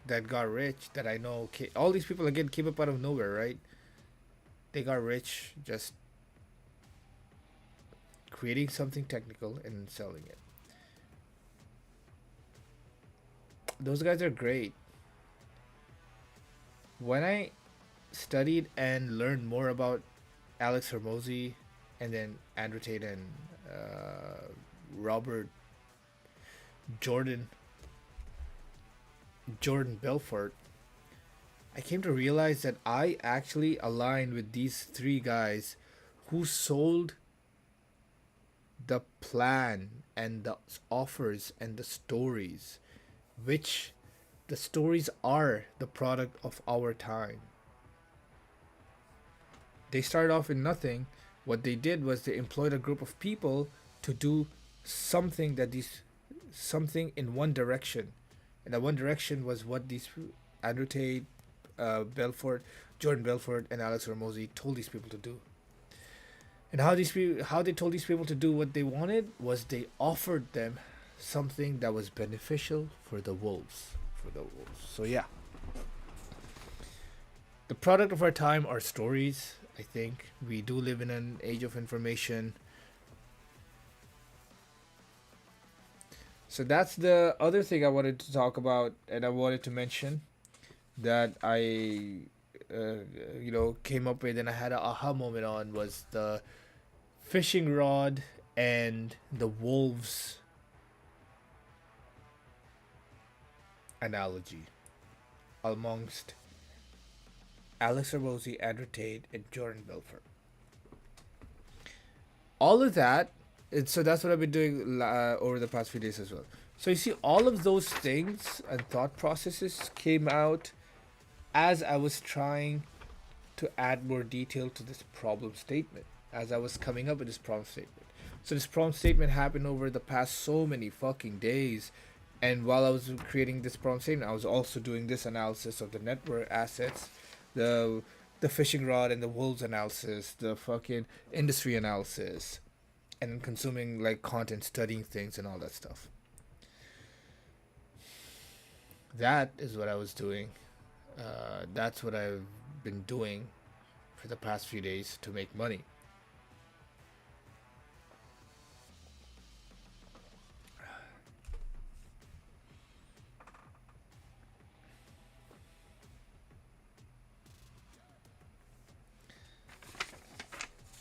that got rich that I know, all these people again came up out of nowhere, right? They got rich just creating something technical and selling it. Those guys are great. When I studied and learned more about Alex Hermosi and then Andrew Tate and Robert Jordan Jordan Belfort, I came to realize that I actually aligned with these three guys who sold the plan and the offers and the stories, which the stories are the product of our time. They started off in nothing. What they did was they employed a group of people to do something that these something in one direction, and that one direction was what these Andrew Tate, Belfort, Jordan Belfort, and Alex Ramosi told these people to do. And how they told these people to do what they wanted was they offered them something that was beneficial for the wolves, So yeah, the product of our time are stories. I think we do live in an age of information. So that's the other thing I wanted to talk about, and I wanted to mention that I, came up with and I had an aha moment on was the fishing rod and the wolves analogy amongst Alex Ramosi, Andrew Tate, and Jordan Belfort. All of that, so that's what I've been doing over the past few days as well. So you see, all of those things and thought processes came out as I was trying to add more detail to this problem statement, as I was coming up with this problem statement. So this problem statement happened over the past so many fucking days. And while I was creating this problem statement, I was also doing this analysis of the network assets, the the fishing rod and the wolves analysis, the fucking industry analysis, and consuming like content, studying things, and all that stuff. That is what I was doing. That's what I've been doing for the past few days to make money.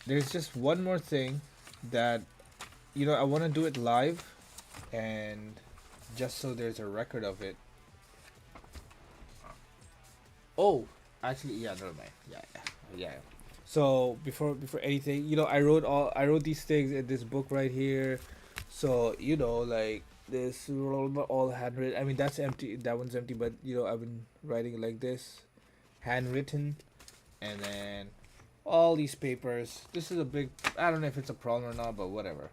There's just one more thing that I want to do it live, and just so there's a record of it. Oh, actually, yeah, never mind. Yeah. So before anything, I wrote these things in this book right here. So like this all handwritten. I mean that's empty. That one's empty, but I've been writing like this, handwritten, and then all these papers. This is a big. I don't know if it's a problem or not, but whatever.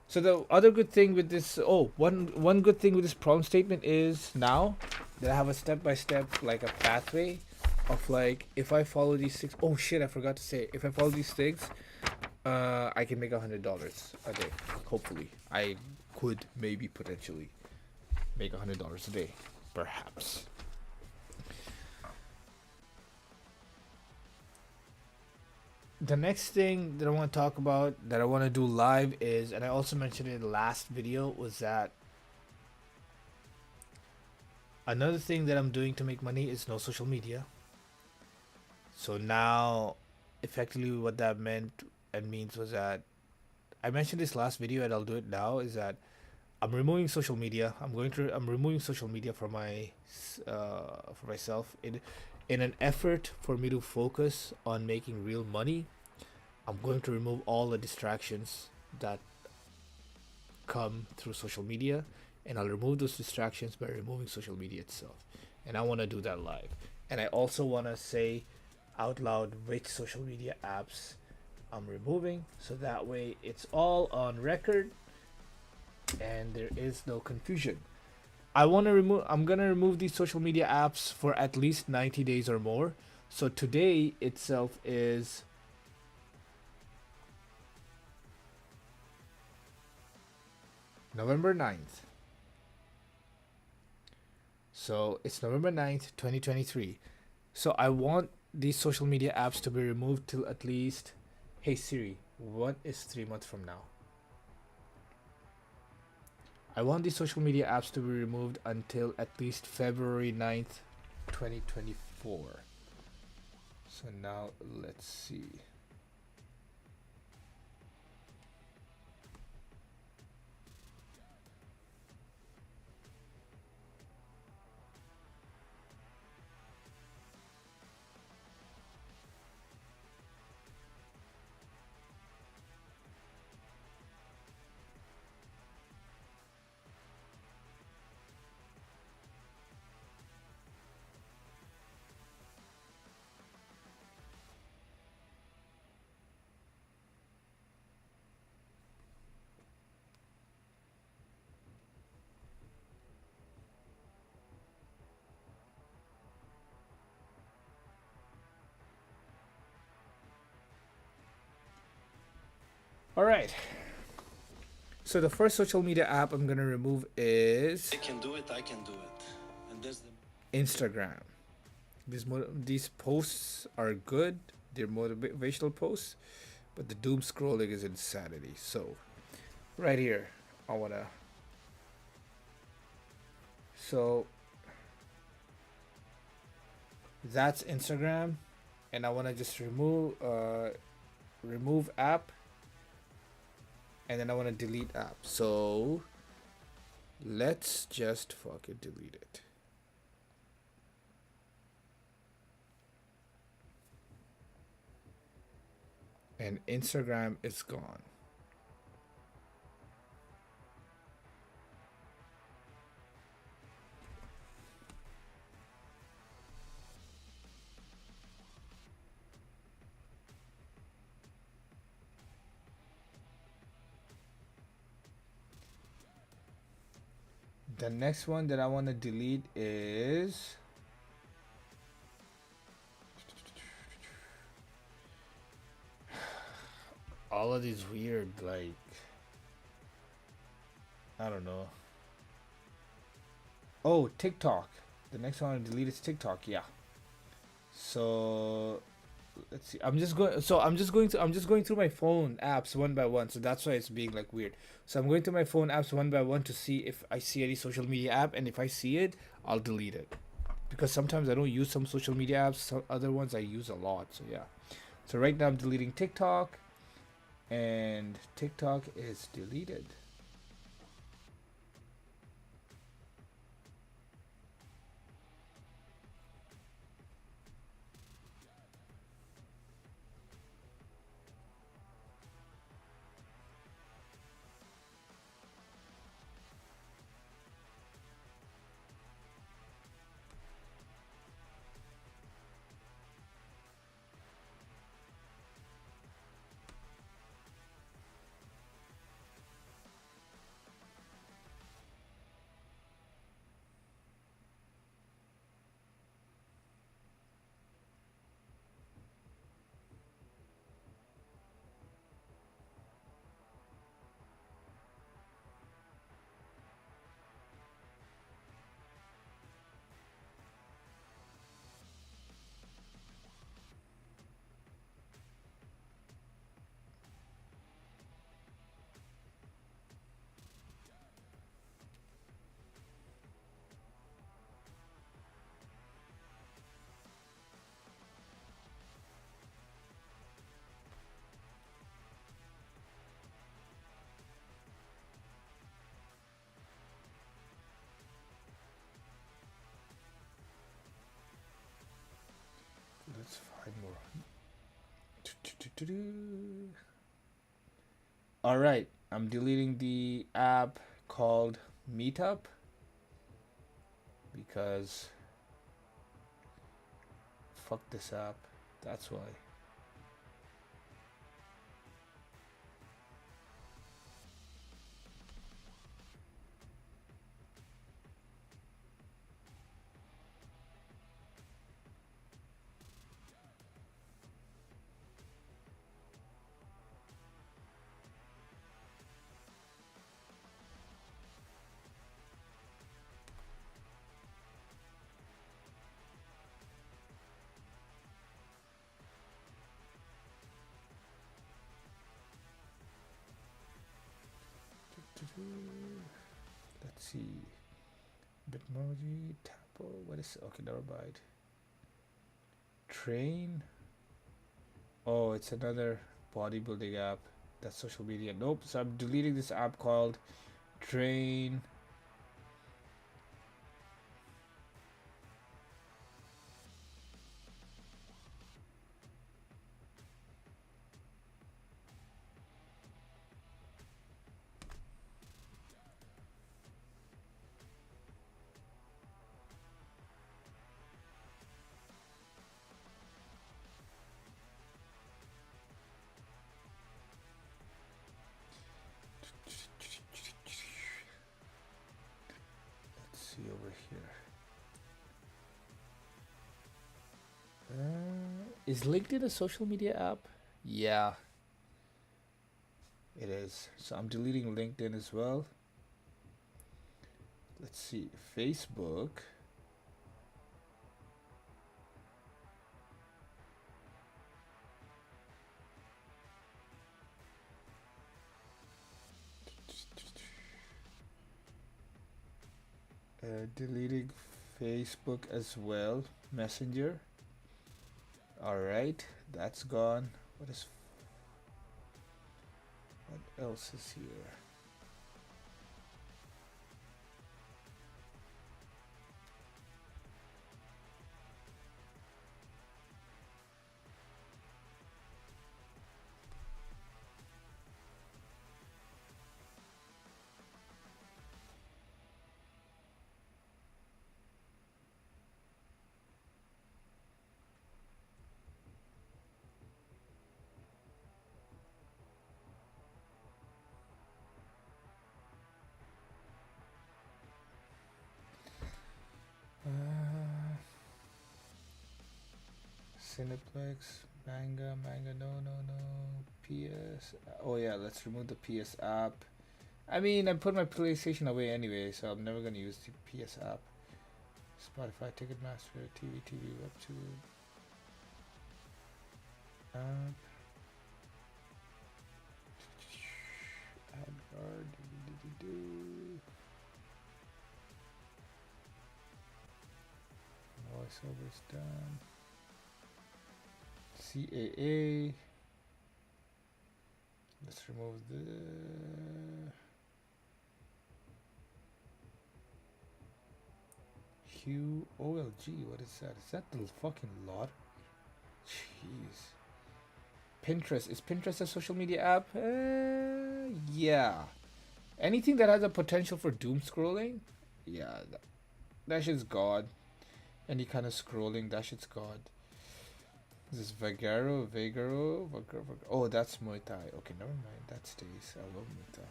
So the other good thing with this, one good thing with this problem statement is now that I have a step by step like a pathway of like if I follow these things. Oh shit! I forgot to say if I follow these things, I can make $100 a day. Hopefully, I could maybe potentially make $100 a day, perhaps. The next thing that I want to talk about that I want to do live is, and I also mentioned it in the last video, was that another thing that I'm doing to make money is no social media. So now, effectively, what that meant and means was that I mentioned this last video, and I'll do it now. Is that I'm removing social media. I'm removing social media for myself in an effort for me to focus on making real money. I'm going to remove all the distractions that come through social media, and I'll remove those distractions by removing social media itself. And I want to do that live. And I also want to say out loud which social media apps I'm removing, so that way it's all on record and there is no confusion. I'm going to remove these social media apps for at least 90 days or more. So today itself is November 9th. So it's November 9th, 2023. So I want these social media apps to be removed till at least, hey Siri, what is 3 months from now? I want these social media apps to be removed until at least February 9th, 2024. So now let's see. All right. So the first social media app I'm gonna remove is I can do it, I can do it. And there's the Instagram. These posts are good. They're motivational posts, but the doom scrolling is insanity. So right here, I wanna. So that's Instagram, and I wanna just remove app, and then I wanna delete app. So let's just fucking delete it. And Instagram is gone. The next one that I want to delete is all of these weird, like, I don't know. Oh, TikTok. The next one I want to delete is TikTok. Yeah. So let's see. I'm just going. So I'm just going to. I'm just going through my phone apps one by one. So that's why it's being like weird. So I'm going through my phone apps one by one to see if I see any social media app, and if I see it, I'll delete it. Because sometimes I don't use some social media apps. Some other ones I use a lot. So yeah. So right now I'm deleting TikTok, and TikTok is deleted. Let's find more. All right, I'm deleting the app called Meetup because fuck this app. That's why. Let's see. Bitmoji, Tapo. What is? Okay, never mind. Train. Oh, it's another bodybuilding app. That's social media. Nope. So I'm deleting this app called Train. Let's see over here. Is LinkedIn a social media app? Yeah, it is. So I'm deleting LinkedIn as well. Let's see. Facebook. Deleting Facebook as well. Messenger. Alright, that's gone. What else is here? Cineplex, manga, no. PS. Oh yeah, let's remove the PS app. I mean, I put my PlayStation away anyway, so I'm never gonna use the PS app. Spotify, Ticketmaster, TV, WebTube, app, AdGuard, voiceover's done. CAA. Let's remove the QOLG. What is that? Is that the fucking lot? Jeez. Pinterest. Is Pinterest a social media app? Yeah. Anything that has a potential for doom scrolling? Yeah, that shit's god. Any kind of scrolling, that shit's god. This is Vagaro. Oh, that's Muay Thai. Okay, never mind. That stays. I love Muay Thai.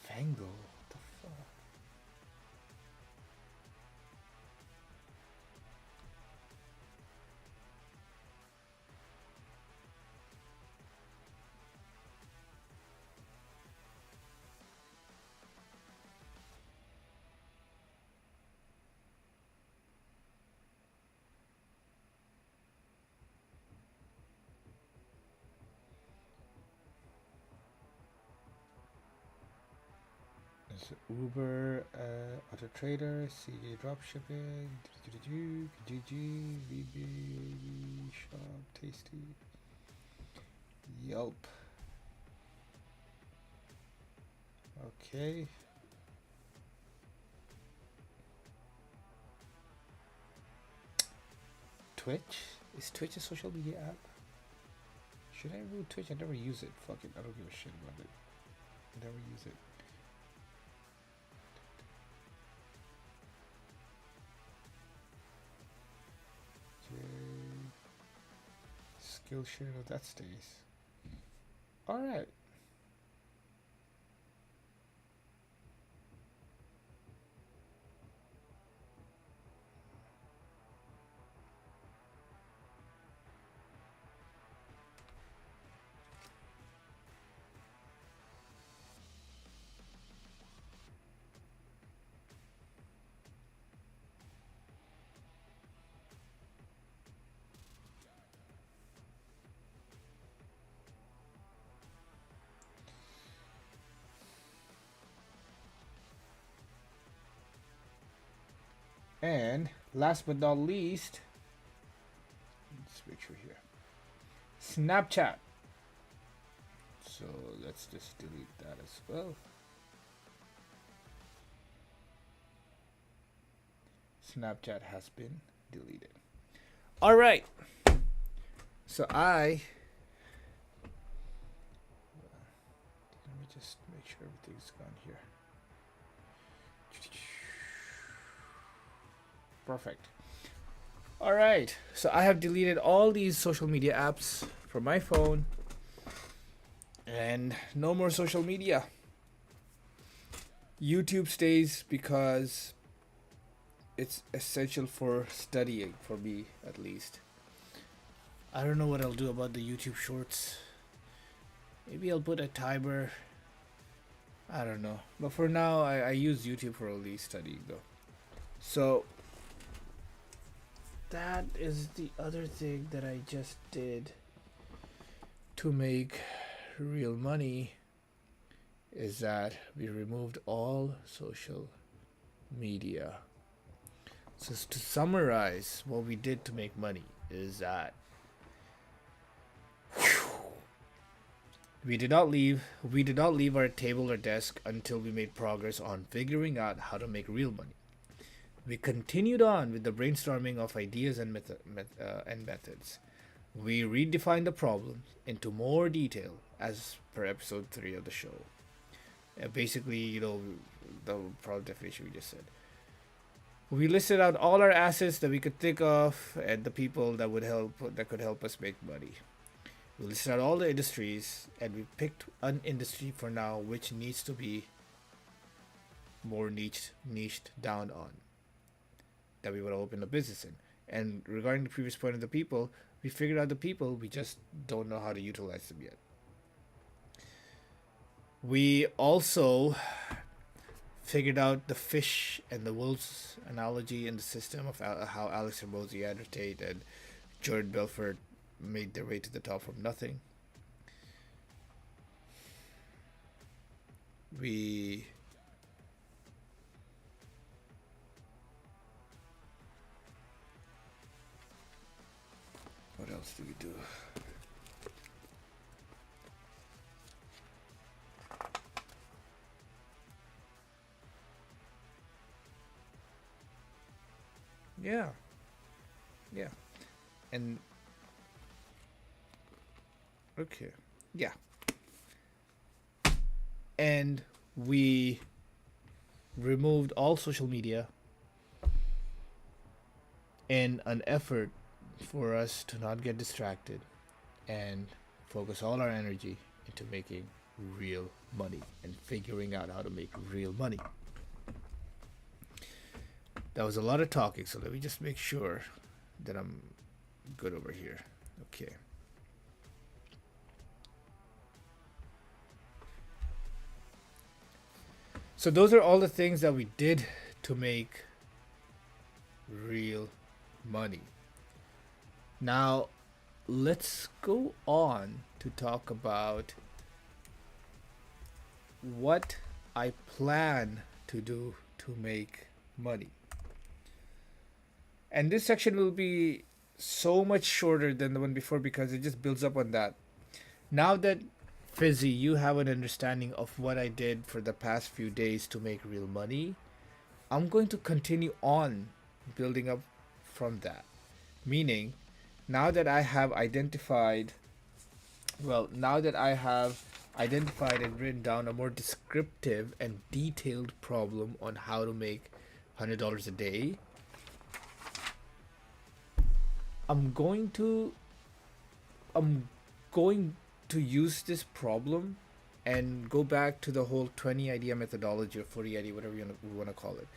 Fango. What the fuck? There's Uber, Auto Trader, CJ Dropshipping, GG, VB, Shop, Tasty, Yelp. Okay. Twitch? Is Twitch a social media app? Should I remove Twitch? I never use it. Fuck it. I don't give a shit about it. I never use it. Okay. Skillshare, no, that stays. All right. And last but not least, let's make sure here. Snapchat. So let's just delete that as well. Snapchat has been deleted. All right. So let me just make sure everything's gone here. Perfect. All right. So I have deleted all these social media apps from my phone, and no more social media. YouTube stays because it's essential for studying, for me at least. I don't know what I'll do about the YouTube shorts. Maybe I'll put a timer. I don't know. But for now, I use YouTube for only studying though. So that is the other thing that I just did to make real money, is that we removed all social media. So to summarize what we did to make money is that we did not leave our table or desk until we made progress on figuring out how to make real money. We continued on with the brainstorming of ideas and methods. We redefined the problem into more detail as per episode 3 of the show. Basically, the problem definition we just said. We listed out all our assets that we could think of and the people that could help us make money. We listed out all the industries and we picked an industry for now which needs to be more niched down on, that we would open a business in. And regarding the previous point of the people, we figured out the people, we just don't know how to utilize them yet. We also figured out the fish and the wolves analogy in the system of how Alex Hormozi, Andrew Tate, and Jordan Belfort made their way to the top from nothing. What else do we do? Yeah. And okay. Yeah. And we removed all social media in an effort for us to not get distracted and focus all our energy into making real money and figuring out how to make real money. That was a lot of talking, so let me just make sure that I'm good over here. Okay. So those are all the things that we did to make real money. Now, let's go on to talk about what I plan to do to make money. And this section will be so much shorter than the one before because it just builds up on that. Now that Fizzy, you have an understanding of what I did for the past few days to make real money, I'm going to continue on building up from that. Meaning, now that I have identified and written down a more descriptive and detailed problem on how to make $100 a day, I'm going to I'm going to use this problem and go back to the whole 20 idea methodology or 40 idea, whatever you want to call it.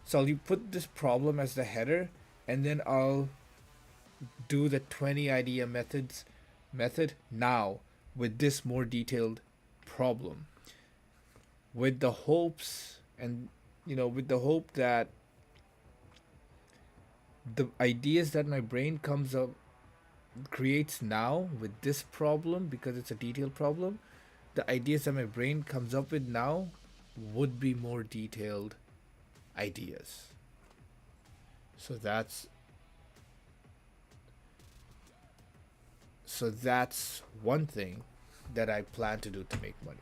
So I'll put this problem as the header, and then I'll do the 20 idea method now with this more detailed problem, with the hopes and with the hope that the ideas that my brain comes up creates now with this problem, because it's a detailed problem, the ideas that my brain comes up with now would be more detailed ideas. So that's one thing that I plan to do to make money.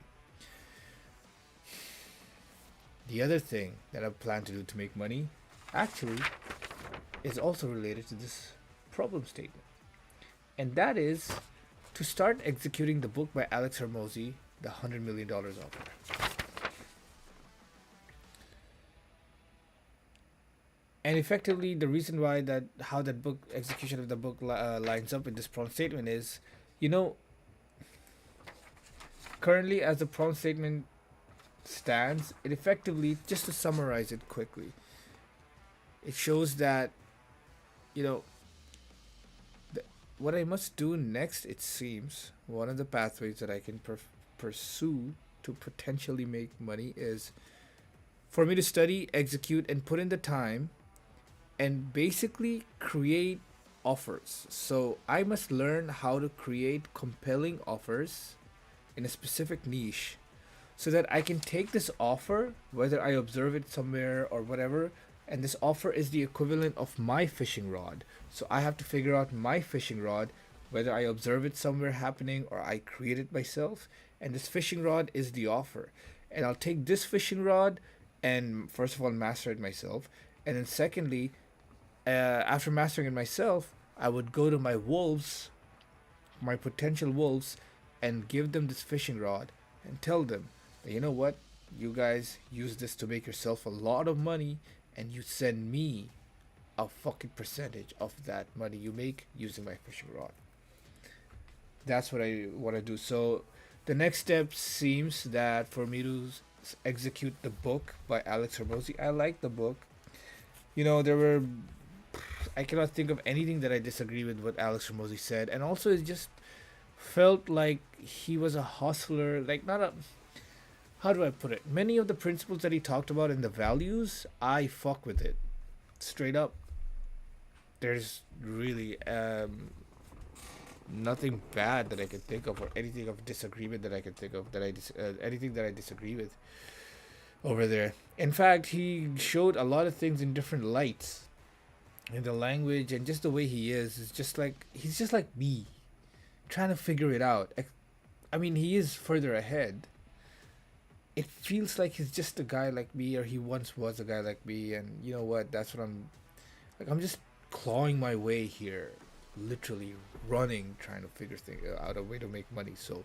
The other thing that I plan to do to make money actually is also related to this problem statement. And that is to start executing the book by Alex Hermosi, the $100 million offer. And effectively, the reason why that how that book execution of the book lines up with this problem statement is, you know, currently as the problem statement stands, it effectively, just to summarize it quickly, it shows that, you know, what I must do next, it seems, one of the pathways that I can pursue to potentially make money is for me to study, execute, and put in the time and basically create offers. So I must learn how to create compelling offers in a specific niche so that I can take this offer, whether I observe it somewhere or whatever, and this offer is the equivalent of my fishing rod. So I have to figure out my fishing rod, whether I observe it somewhere happening or I create it myself, and this fishing rod is the offer. And I'll take this fishing rod and first of all master it myself, and then secondly, after mastering it myself, I would go to my wolves, my potential wolves, and give them this fishing rod and tell them that, you know what, you guys use this to make yourself a lot of money, and you send me a fucking percentage of that money you make using my fishing rod. That's what I want to do. So the next step seems that for me to execute the book by Alex Hermosi. I like the book. There were, I cannot think of anything that I disagree with what Alex Hermosi said, and also it just felt like he was a hustler, like not a. How do I put it? Many of the principles that he talked about and the values, I fuck with it, straight up. There's really nothing bad that I can think of, or anything of disagreement that I can think of, that anything that I disagree with over there. In fact, he showed a lot of things in different lights, in the language and just the way he is just like he's just like me, trying to figure it out. I mean, he is further ahead. It feels like he's just a guy like me, or he once was a guy like me, and you know what? That's what I'm like. I'm just clawing my way here, literally running, trying to figure out a way to make money. So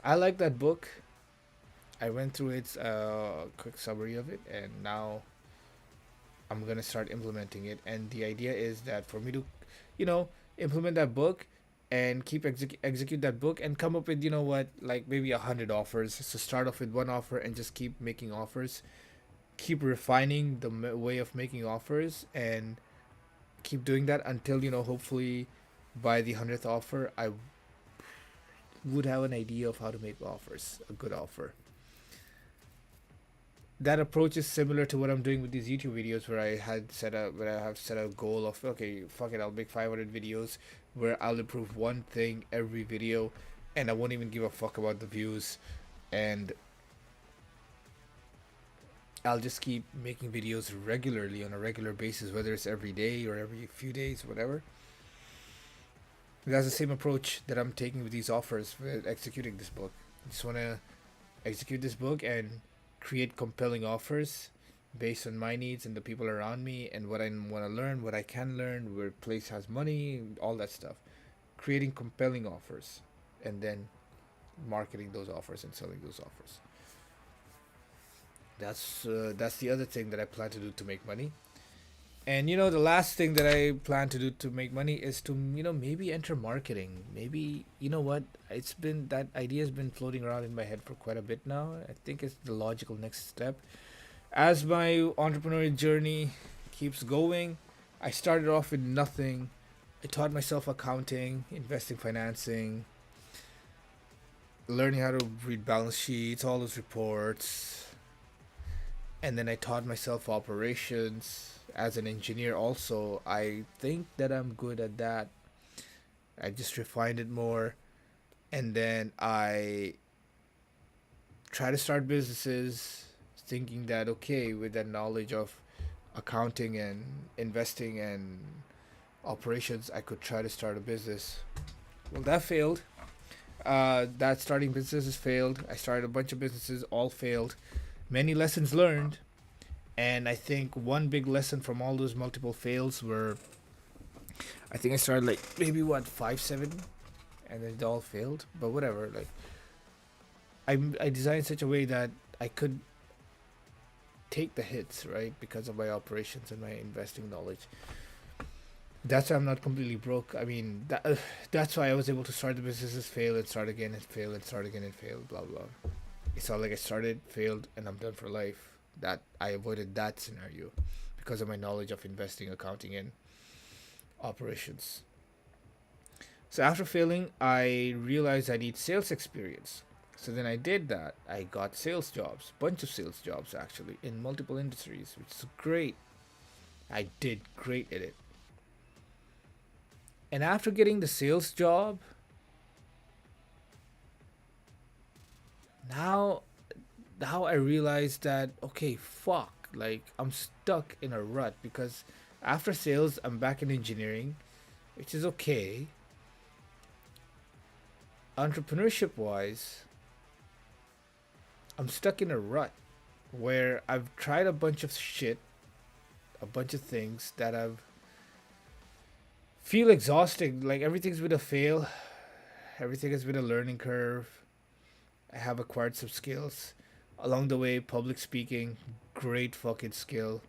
I like that book. I went through its quick summary of it, and now I'm gonna start implementing it. And the idea is that for me to, implement that book and keep execute that book and come up with, like maybe 100 offers. So start off with one offer and just keep making offers, keep refining the way of making offers, and keep doing that until, hopefully by the 100th offer I would have an idea of how to make offers, a good offer. That approach is similar to what I'm doing with these YouTube videos, where I have set a goal of, okay, fuck it, I'll make 500 videos where I'll improve one thing every video, and I won't even give a fuck about the views, and I'll just keep making videos regularly on a regular basis, whether it's every day or every few days, whatever. That's the same approach that I'm taking with these offers with executing this book. I just want to execute this book and create compelling offers based on my needs and the people around me and what I want to learn, what I can learn, where place has money, all that stuff. Creating compelling offers and then marketing those offers and selling those offers. That's the other thing that I plan to do to make money. And the last thing that I plan to do to make money is to maybe enter marketing. Maybe what, it's been that idea has been floating around in my head for quite a bit now. I think it's the logical next step as my entrepreneurial journey keeps going. I started off with nothing. I taught myself accounting, investing, financing, learning how to read balance sheets, all those reports, and then I taught myself operations as an engineer also. I think that I'm good at that. I just refined it more, and then I try to start businesses thinking that okay, with that knowledge of accounting and investing and operations, I could try to start a business. Well, that failed. That starting businesses failed. I started a bunch of businesses, all failed. Many lessons learned, and I think one big lesson from all those multiple fails were, I think I started like maybe what 5, 7, and then they all failed. But whatever. Like I designed such a way that I could take the hits, right, because of my operations and my investing knowledge. That's why I'm not completely broke. I mean, that's why I was able to start the businesses, fail and start again and fail and start again and fail, blah blah. It's not like I started, failed, and I'm done for life. That I avoided that scenario because of my knowledge of investing, accounting, and operations. So after failing, I realized I need sales experience. So then I did that. I got sales jobs, bunch of sales jobs actually in multiple industries, which is great. I did great at it. And after getting the sales job, now now I realized that okay, fuck, like I'm stuck in a rut because after sales I'm back in engineering, which is okay. Entrepreneurship wise, I'm stuck in a rut where I've tried a bunch of shit, a bunch of things that I've feel exhausting. Like everything's been a fail, everything has been a learning curve. I have acquired some skills along the way. Public speaking, great fucking skill.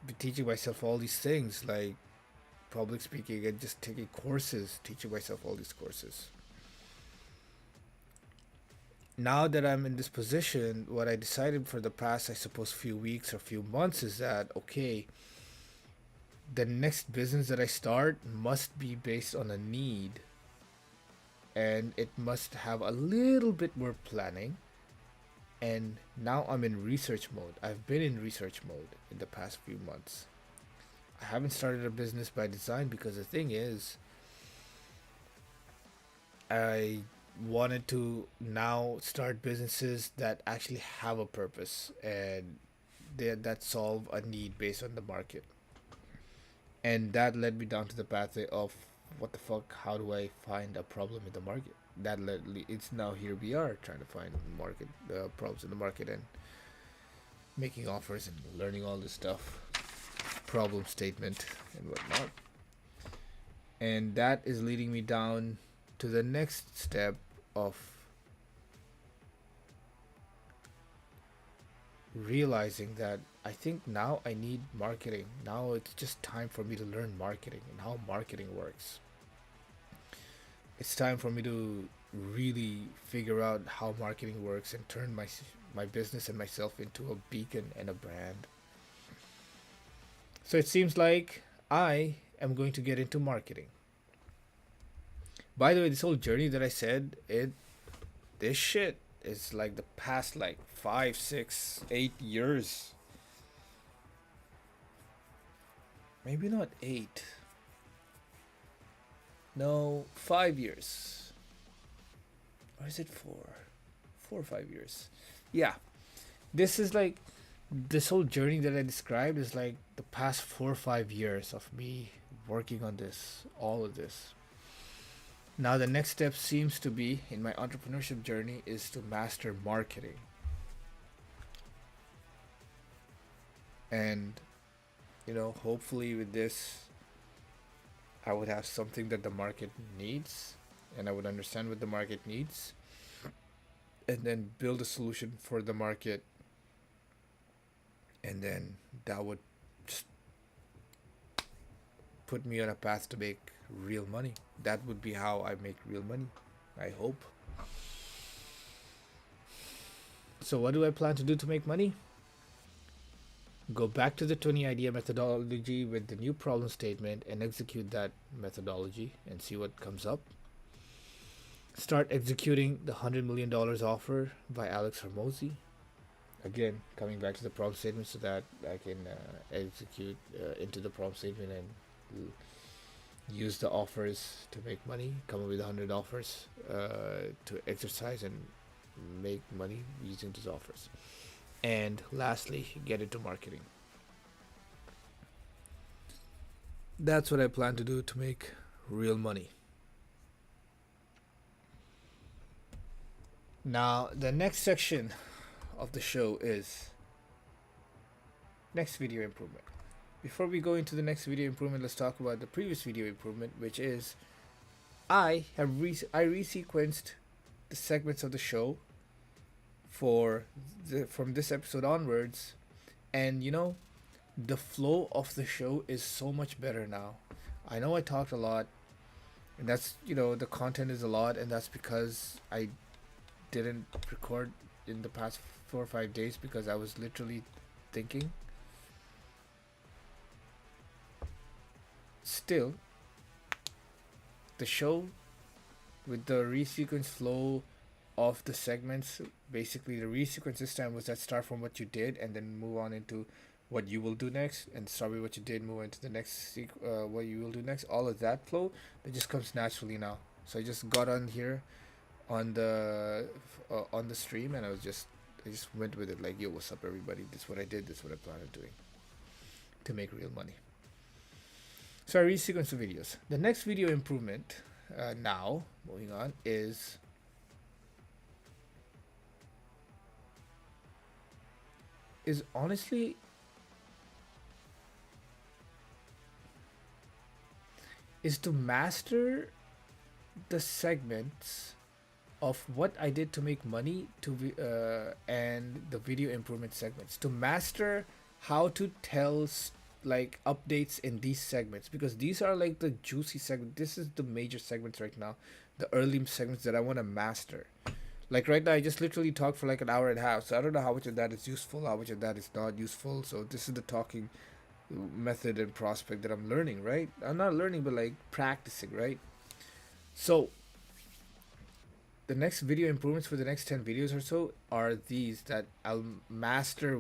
Been teaching myself all these things like public speaking and just taking courses, teaching myself all these courses. Now that I'm in this position, what I decided for the past, I suppose, few weeks or few months is that okay, the next business that I start must be based on a need, and it must have a little bit more planning. And now I'm in research mode. I've been in research mode in the past few months. I haven't started a business by design because the thing is, I wanted to now start businesses that actually have a purpose and that solve a need based on the market. And that led me down to the pathway of what the fuck, how do I find a problem in the market? That it's now here we are trying to find market problems in the market and making offers and learning all this stuff, problem statement and whatnot. And that is leading me down to the next step of realizing that I think now I need marketing. Now it's just time for me to learn marketing and how marketing works. It's time for me to really figure out how marketing works and turn my business and myself into a beacon and a brand. So it seems like I am going to get into marketing. By the way, this whole journey that I said, it this shit is like the past like 5, 6, 8 years. Maybe not 8. No, 5 years. Or is it 4? 4 or 5 years. Yeah. This is like this whole journey that I described is like the past 4 or 5 years of me working on this, all of this. Now the next step seems to be in my entrepreneurship journey is to master marketing. And hopefully with this I would have something that the market needs and I would understand what the market needs and then build a solution for the market and then that would just put me on a path to make real money. That would be how I make real money, I hope. So, what do I plan to do to make money? Go back to the 20 idea methodology with the new problem statement and execute that methodology and see what comes up. Start executing the $100 million offer by Alex Hormozy. Again, coming back to the problem statement so that I can execute into the problem statement and use the offers to make money, come up with 100 offers to exercise and make money using those offers. And lastly, get into marketing. That's what I plan to do to make real money. Now, the next section of the show is next video improvement. Before we go into the next video improvement, let's talk about the previous video improvement, which is I resequenced the segments of the show from this episode onwards, and the flow of the show is so much better now. I know I talked a lot, and that's the content is a lot, and that's because I didn't record in the past 4 or 5 days because I was literally thinking. Still, the show with the resequence flow of the segments, basically the resequence this time was that start from what you did and then move on into what you will do next, and start with what you did, move into the next what you will do next. All of that flow that just comes naturally now. So I just got on here on the stream, and I just went with it like, yo, what's up everybody, this is what I did, this is what I plan on doing to make real money. So I resequence the videos. The next video improvement, now moving on, is honestly is to master the segments of what I did to make money and the video improvement segments, to master how to tell like updates in these segments, because these are like the juicy segment. This is the major segments right now, the early segments that I want to master. Like right now I just literally talked for like an hour and a half, so I don't know how much of that is useful, how much of that is not useful. So this is the talking method and prospect that I'm learning, right? I'm not learning but like practicing, right? So the next video improvements for the next 10 videos or so are these, that I'll master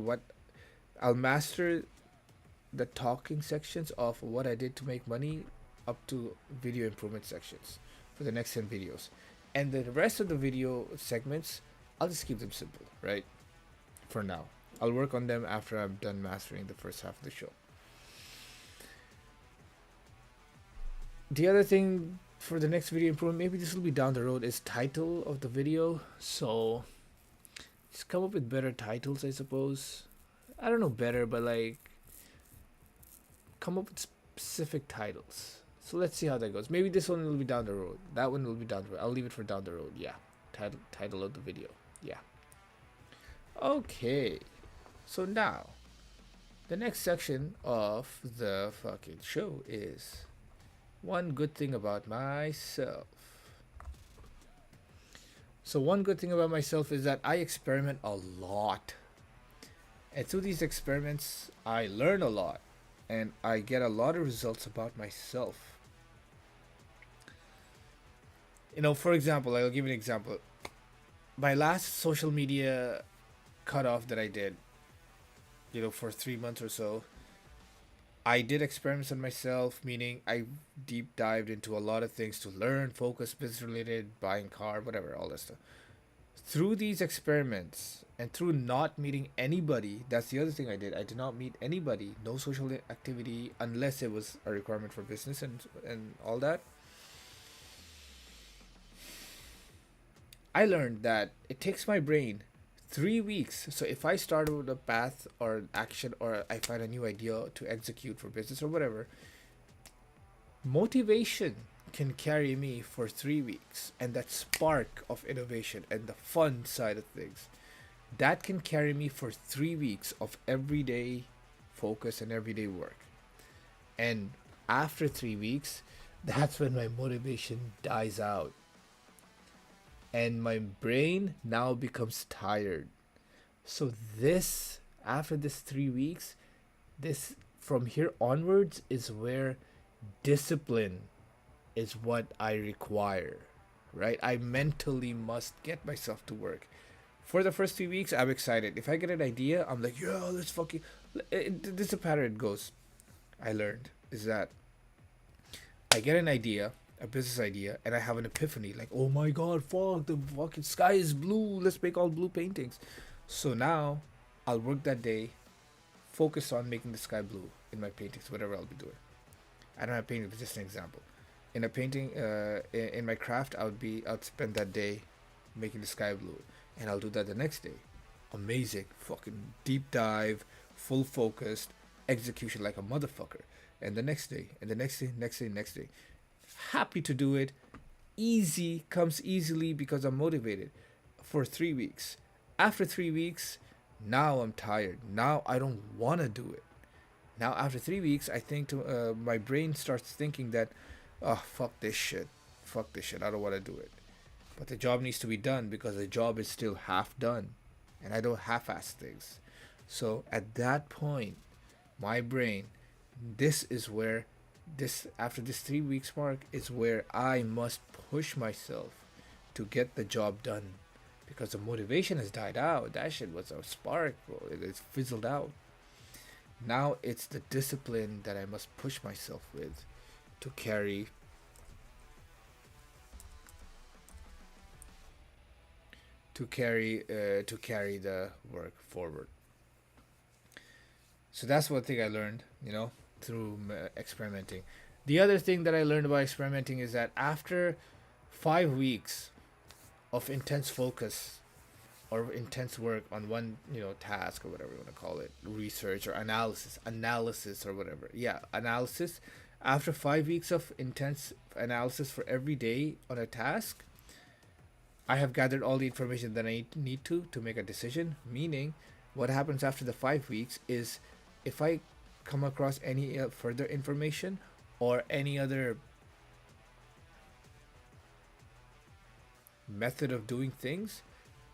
the talking sections of what I did to make money up to video improvement sections for the next 10 videos. And the rest of the video segments, I'll just keep them simple, right? For now. I'll work on them after I'm done mastering the first half of the show. The other thing for the next video improvement, maybe this will be down the road, is title of the video. So just come up with better titles, I suppose. I don't know better, but like come up with specific titles. So let's see how that goes. Maybe this one will be down the road. That one will be down the road. I'll leave it for down the road. Yeah. Title of the video. Yeah. Okay. So now, the next section of the fucking show is one good thing about myself. So one good thing about myself is that I experiment a lot. And through these experiments, I learn a lot. And I get a lot of results about myself. For example, I'll give you an example. My last social media cutoff that I did, for 3 months or so, I did experiments on myself, meaning I deep dived into a lot of things to learn, focus, business related, buying car, whatever, all that stuff. Through these experiments and through not meeting anybody, that's the other thing I did. I did not meet anybody, no social activity, unless it was a requirement for business and all that. I learned that it takes my brain 3 weeks. So if I start with a path or an action, or I find a new idea to execute for business or whatever, motivation can carry me for 3 weeks, and that spark of innovation and the fun side of things That can carry me for 3 weeks of everyday focus and everyday work. And after 3 weeks, that's when my motivation dies out. And my brain now becomes tired. So this, after this 3 weeks, this from here onwards is where discipline is what I require, right? I mentally must get myself to work. For the first 3 weeks, I'm excited. If I get an idea, I'm like, yeah, let's fucking. This is a pattern it goes. I learned is that I get an idea, a business idea, and I have an epiphany. Like, oh my god, fuck, the fucking sky is blue. Let's make all blue paintings. So now, I'll work that day, focus on making the sky blue in my paintings, whatever I'll be doing. I don't have painting, but just an example. In a painting, in my craft, I'd spend that day making the sky blue, and I'll do that the next day. Amazing, fucking deep dive, full focused execution like a motherfucker. And the next day, and the next day, next day, next day. Happy to do it. Easy comes easily because I'm motivated. For 3 weeks. After 3 weeks, now I'm tired. Now I don't want to do it. Now after 3 weeks, I think my brain starts thinking that, oh fuck this shit, fuck this shit. I don't want to do it. But the job needs to be done because the job is still half done, and I don't half-ass things. So at that point, my brain, this is where this after this 3 weeks mark is where I must push myself to get the job done because the motivation has died out. That shit was a spark, bro. It's fizzled out. Now it's the discipline that I must push myself with to carry to carry the work forward. So that's one thing I learned, through experimenting. The other thing that I learned about experimenting is that after 5 weeks of intense focus or intense work on one, task or whatever you want to call it, research or analysis or whatever. Yeah, analysis. After 5 weeks of intense analysis for every day on a task, I have gathered all the information that I need to make a decision. Meaning, what happens after the 5 weeks is if I come across any further information or any other method of doing things,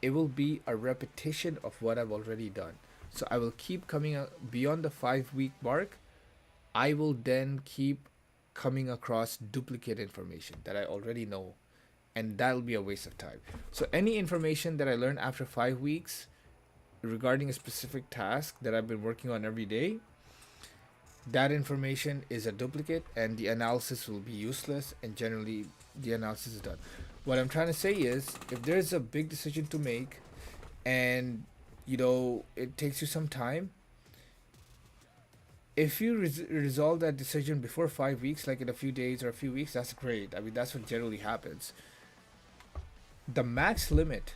it will be a repetition of what I've already done. So I will keep coming beyond the 5 week mark. I will then keep coming across duplicate information that I already know, and that'll be a waste of time. So any information that I learn after 5 weeks regarding a specific task that I've been working on every day, that information is a duplicate and the analysis will be useless, and generally the analysis is done. What I'm trying to say is if there's a big decision to make and it takes you some time, if you resolve that decision before 5 weeks, like in a few days or a few weeks, that's great. I mean, that's what generally happens. The max limit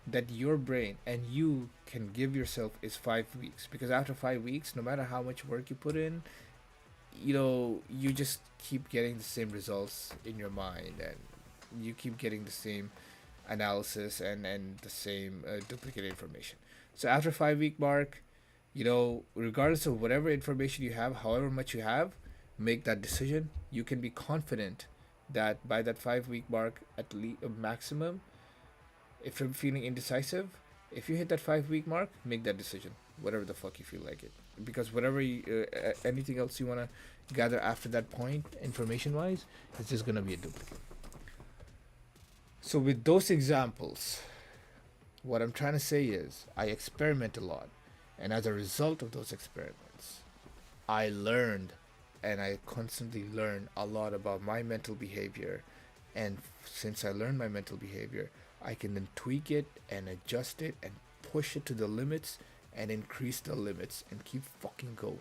that your brain and you can give yourself is 5 weeks, because after 5 weeks, no matter how much work you put in, you just keep getting the same results in your mind, and you keep getting the same analysis and the same duplicate information. So after 5 week mark, regardless of whatever information you have, however much you have, make that decision. You can be confident that by that 5 week mark, at least a maximum, if you're feeling indecisive, if you hit that 5 week mark, make that decision, whatever the fuck you feel like it. Because whatever anything else you want to gather after that point, information wise, it's just gonna be a duplicate. So with those examples, what I'm trying to say is I experiment a lot, and as a result of those experiments, I learned, and I constantly learn a lot about my mental behavior. And since I learned my mental behavior, I can then tweak it and adjust it and push it to the limits and increase the limits and keep fucking going.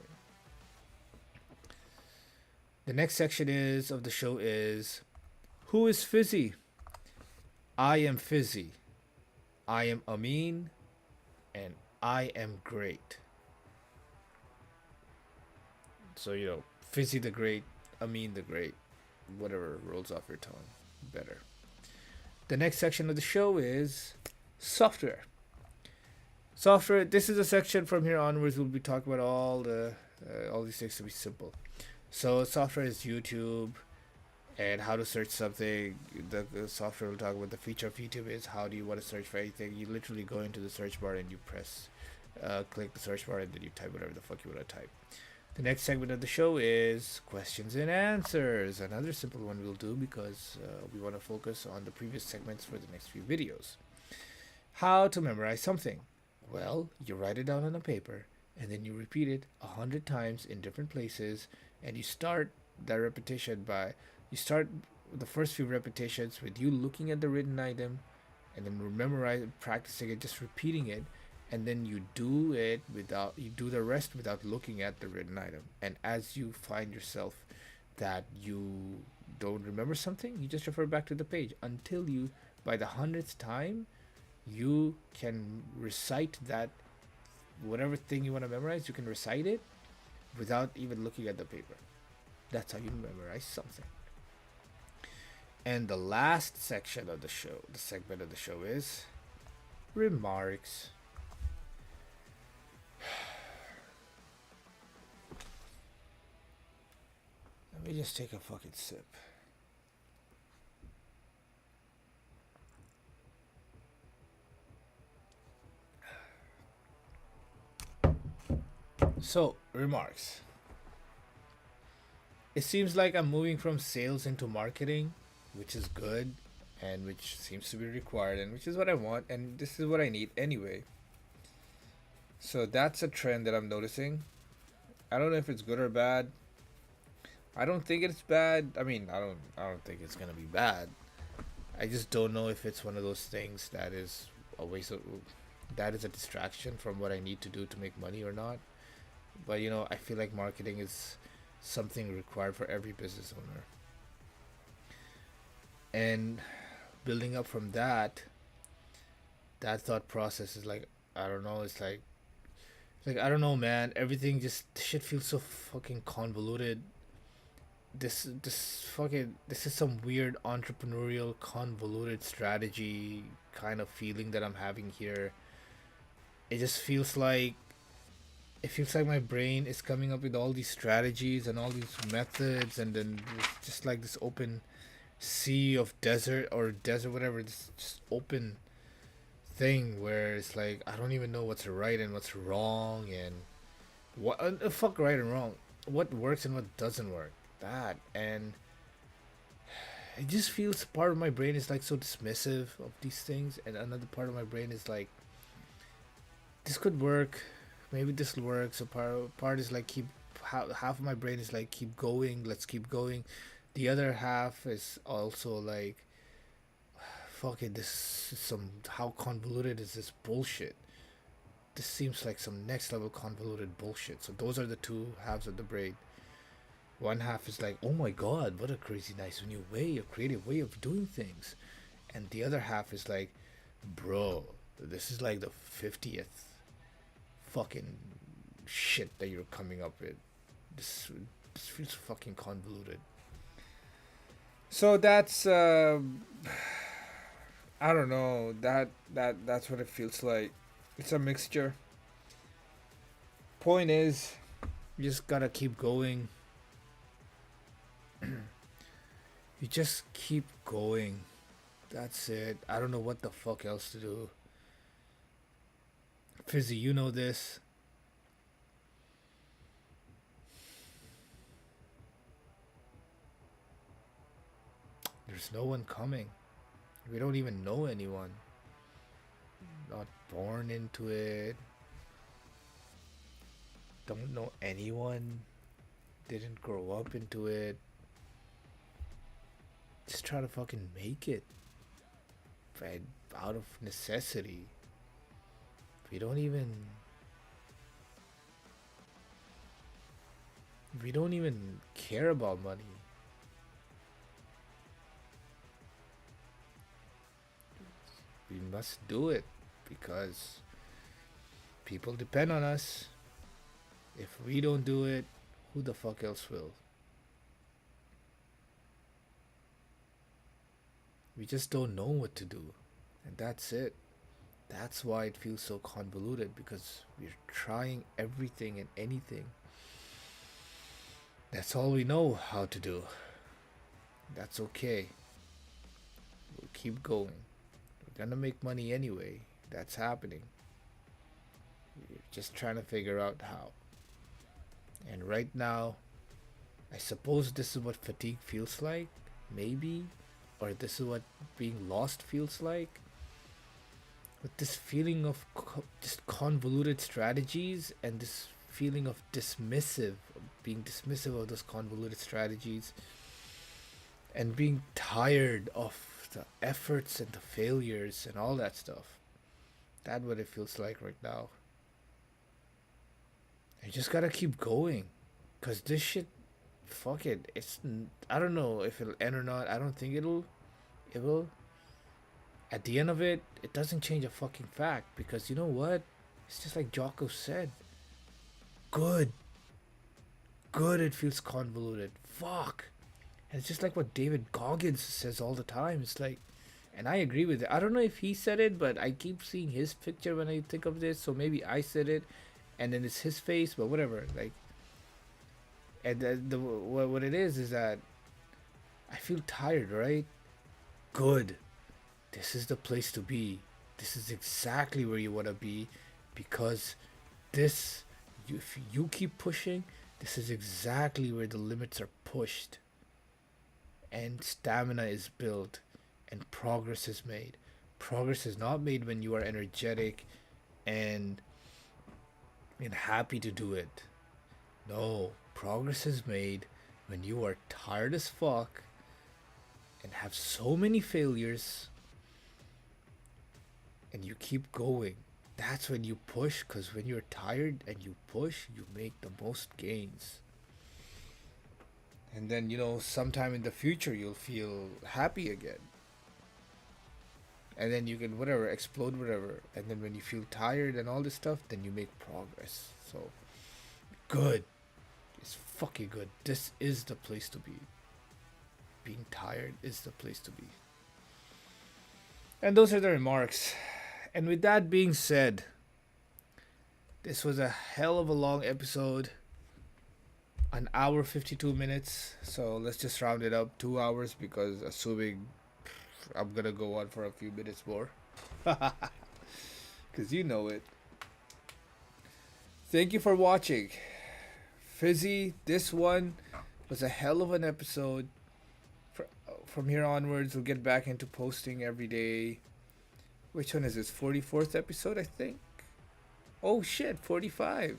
The next section of the show is who is Fizzy? I am Fizzy. I am Amin, and I am great. So, Fizzy the great, Amin the great, whatever rolls off your tongue, better. The next section of the show is software. Software. This is a section from here onwards. We'll be talking about all these things to be simple. So software is YouTube and how to search something. The software will talk about the feature of YouTube is how do you want to search for anything. You literally go into the search bar and you press, click the search bar and then you type whatever the fuck you want to type. The next segment of the show is questions and answers. Another simple one we'll do because we want to focus on the previous segments for the next few videos. How to memorize something. Well, you write it down on a paper and then you repeat it 100 times in different places and you start that repetition by you start the first few repetitions with you looking at the written item and then memorize practicing it, just repeating it, and then you do the rest without looking at the written item. And as you find yourself that you don't remember something, you just refer back to the page until you by the 100th time you can recite that whatever thing you want to memorize, you can recite it without even looking at the paper. That's how you memorize something. And the last section of the show, the segment of the show is remarks. Let me just take a fucking sip. So, remarks. It seems like I'm moving from sales into marketing, which is good and which seems to be required and which is what I want and this is what I need anyway. So that's a trend that I'm noticing. I don't know if it's good or bad. I don't think it's bad. I mean, I don't think it's going to be bad. I just don't know if it's one of those things that is a waste of that is a distraction from what I need to do to make money or not. But I feel like marketing is something required for every business owner. And building up from that thought process is like I don't know, it's like I don't know, man. Everything just shit feels so fucking convoluted. This is some weird entrepreneurial convoluted strategy kind of feeling that I'm having here. It just feels like my brain is coming up with all these strategies and all these methods and then it's just like this open sea of desert or desert whatever, this just open thing where it's like I don't even know what's right and what's wrong and what fuck right and wrong, what works and what doesn't work, that. And it just feels part of my brain is like so dismissive of these things and another part of my brain is like this could work, maybe this will work. So part is like keep half of my brain is like keep going, let's keep going. The other half is also like fuck it, this is some how convoluted is this bullshit. This seems like some next level convoluted bullshit. So those are the two halves of the brain. One half is like, oh my god, what a crazy nice new way, a creative way of doing things. And the other half is like, bro, this is like the 50th fucking shit that you're coming up with. This feels fucking convoluted. So that's I don't know, that's what it feels like. It's a mixture. Point is, you just gotta keep going. You just keep going. That's it. I don't know what the fuck else to do. Fizzy, you know this. There's no one coming. We don't even know anyone. Not born into it. Don't know anyone. Didn't grow up into it. Just try to fucking make it. Right? Out of necessity. We don't even. We don't even care about money. We must do it because people depend on us. If we don't do it, who the fuck else will? We just don't know what to do. And that's it. That's why it feels so convoluted, because we're trying everything and anything. That's all we know how to do. That's okay. We'll keep going. We're gonna make money anyway. That's happening. We're just trying to figure out how. And right now, I suppose this is what fatigue feels like. Maybe. Or this is what being lost feels like. With this feeling of just convoluted strategies, and this feeling of being dismissive of those convoluted strategies, and being tired of the efforts and the failures and all that stuff. That's what it feels like right now. You just gotta keep going, cause this shit, fuck it. I don't know if it'll end or not. I don't think it'll. It will. At the end of it, it doesn't change a fucking fact, because you know what? It's just like Jocko said. Good. Good. It feels convoluted. Fuck. And it's just like what David Goggins says all the time. It's like, and I agree with it. I don't know if he said it, but I keep seeing his picture when I think of this. So maybe I said it, and then it's his face, but whatever. Like, and what it is that I feel tired, right? Good. This is the place to be. This is exactly where you want to be, because this, if you keep pushing, this is exactly where the limits are pushed, and stamina is built, and progress is made. Progress is not made when you are energetic and happy to do it. No, progress is made when you are tired as fuck and have so many failures, and you keep going. That's when you push, because when you're tired and you push, you make the most gains. And then, sometime in the future, you'll feel happy again. And then you can, whatever, explode, whatever. And then when you feel tired and all this stuff, then you make progress. So, good. It's fucking good. This is the place to be. Being tired is the place to be. And those are the remarks. And with that being said, this was a hell of a long episode. An hour 52 minutes. So let's just round it up 2 hours, because assuming I'm gonna go on for a few minutes more. Because you know it. Thank you for watching. Fizzy, this one was a hell of an episode. From here onwards, we'll get back into posting every day. Which one is this? 44th episode, I think? Oh shit, 45.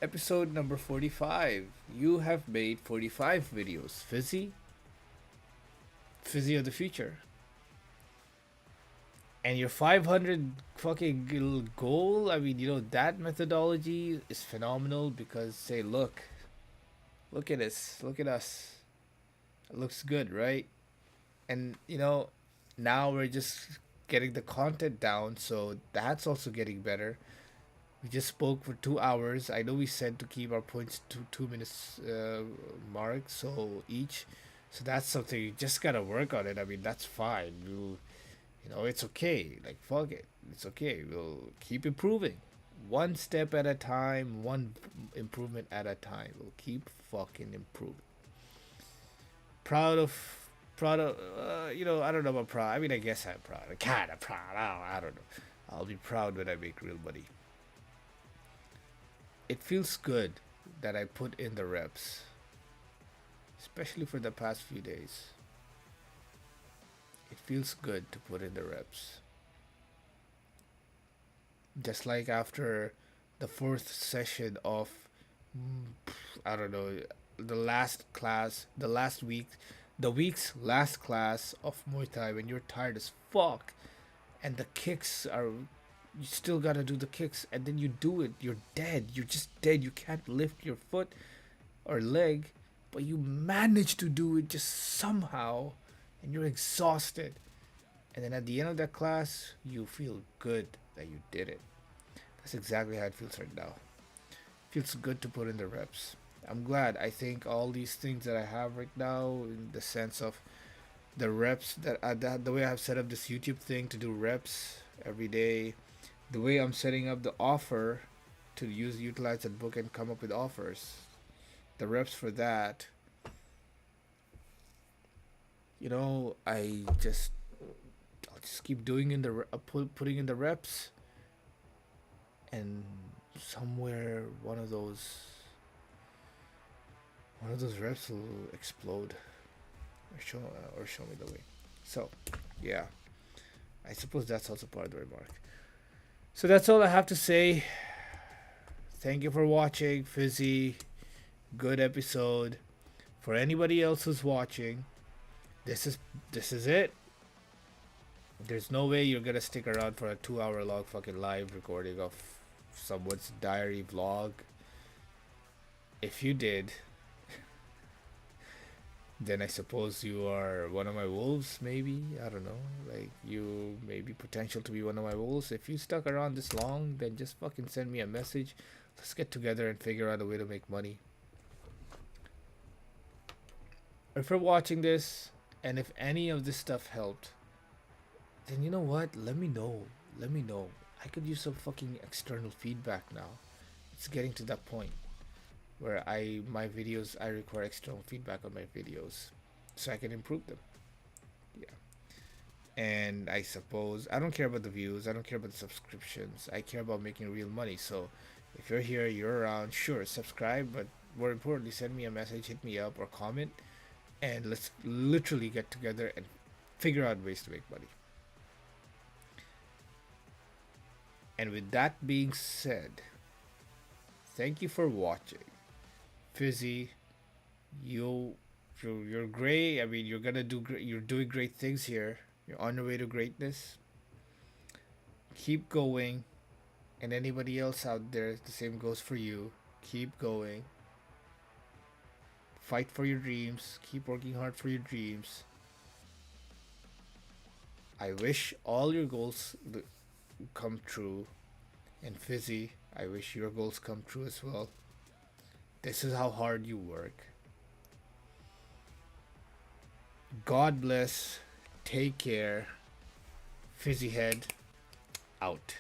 Episode number 45. You have made 45 videos. Fizzy? Fizzy of the future. And your 500 fucking goal, I mean, that methodology is phenomenal, because, say, look at this. Look at us. It looks good, right? And, now we're just getting the content down, so that's also getting better. We just spoke for 2 hours. I know we said to keep our points to 2 minutes mark, so each. So that's something you just gotta work on it. I mean, that's fine. It's okay. Like, fuck it. It's okay. We'll keep improving. One step at a time, one improvement at a time. We'll keep fucking improving. Proud of, I don't know about proud. I mean, I guess I'm proud. I'm kind of proud. I don't know. I'll be proud when I make real money. It feels good that I put in the reps, especially for the past few days. It feels good to put in the reps. Just like after the fourth session of, I don't know, the last class, the week's last class of Muay Thai, when you're tired as fuck, and the kicks are, you still gotta do the kicks, and then you do it, you're dead. You're just dead. You can't lift your foot or leg, but you manage to do it just somehow, and you're exhausted. And then at the end of that class, you feel good that you did it. That's exactly how it feels right now. It feels good to put in the reps. I'm glad. I think all these things that I have right now, in the sense of the reps that the way I've set up this YouTube thing to do reps, every day. The way I'm setting up the offer to utilize that book and come up with offers, the reps for that. I'll just keep doing in the putting in the reps, and somewhere one of those reps will explode or show me the way. So, yeah, I suppose that's also part of the remark. So that's all I have to say. Thank you for watching, Fizzy. Good episode. For anybody else who's watching, this is it. There's no way you're gonna stick around for a 2 hour long fucking live recording of someone's diary vlog. If you did, then I suppose you are one of my wolves, maybe. I don't know. Like, you may be potential to be one of my wolves. If you stuck around this long, then just fucking send me a message. Let's get together and figure out a way to make money. If you're watching this, and if any of this stuff helped, then you know what? Let me know. Let me know. I could use some fucking external feedback now. It's getting to that point where I require external feedback on my videos so I can improve them. Yeah. And I suppose I don't care about the views, I don't care about the subscriptions. I care about making real money. So if you're here, you're around, sure, subscribe, but more importantly, send me a message, hit me up or comment, and let's literally get together and figure out ways to make money. And with that being said, thank you for watching. Fizzy, you you're great. I mean, you're gonna do great. You're doing great things here. You're on your way to greatness. Keep going, and anybody else out there, the same goes for you. Keep going. Fight for your dreams. Keep working hard for your dreams. I wish all your goals come true. And Fizzy, I wish your goals come true as well. This is how hard you work. God bless. Take care. Fizzyhead out.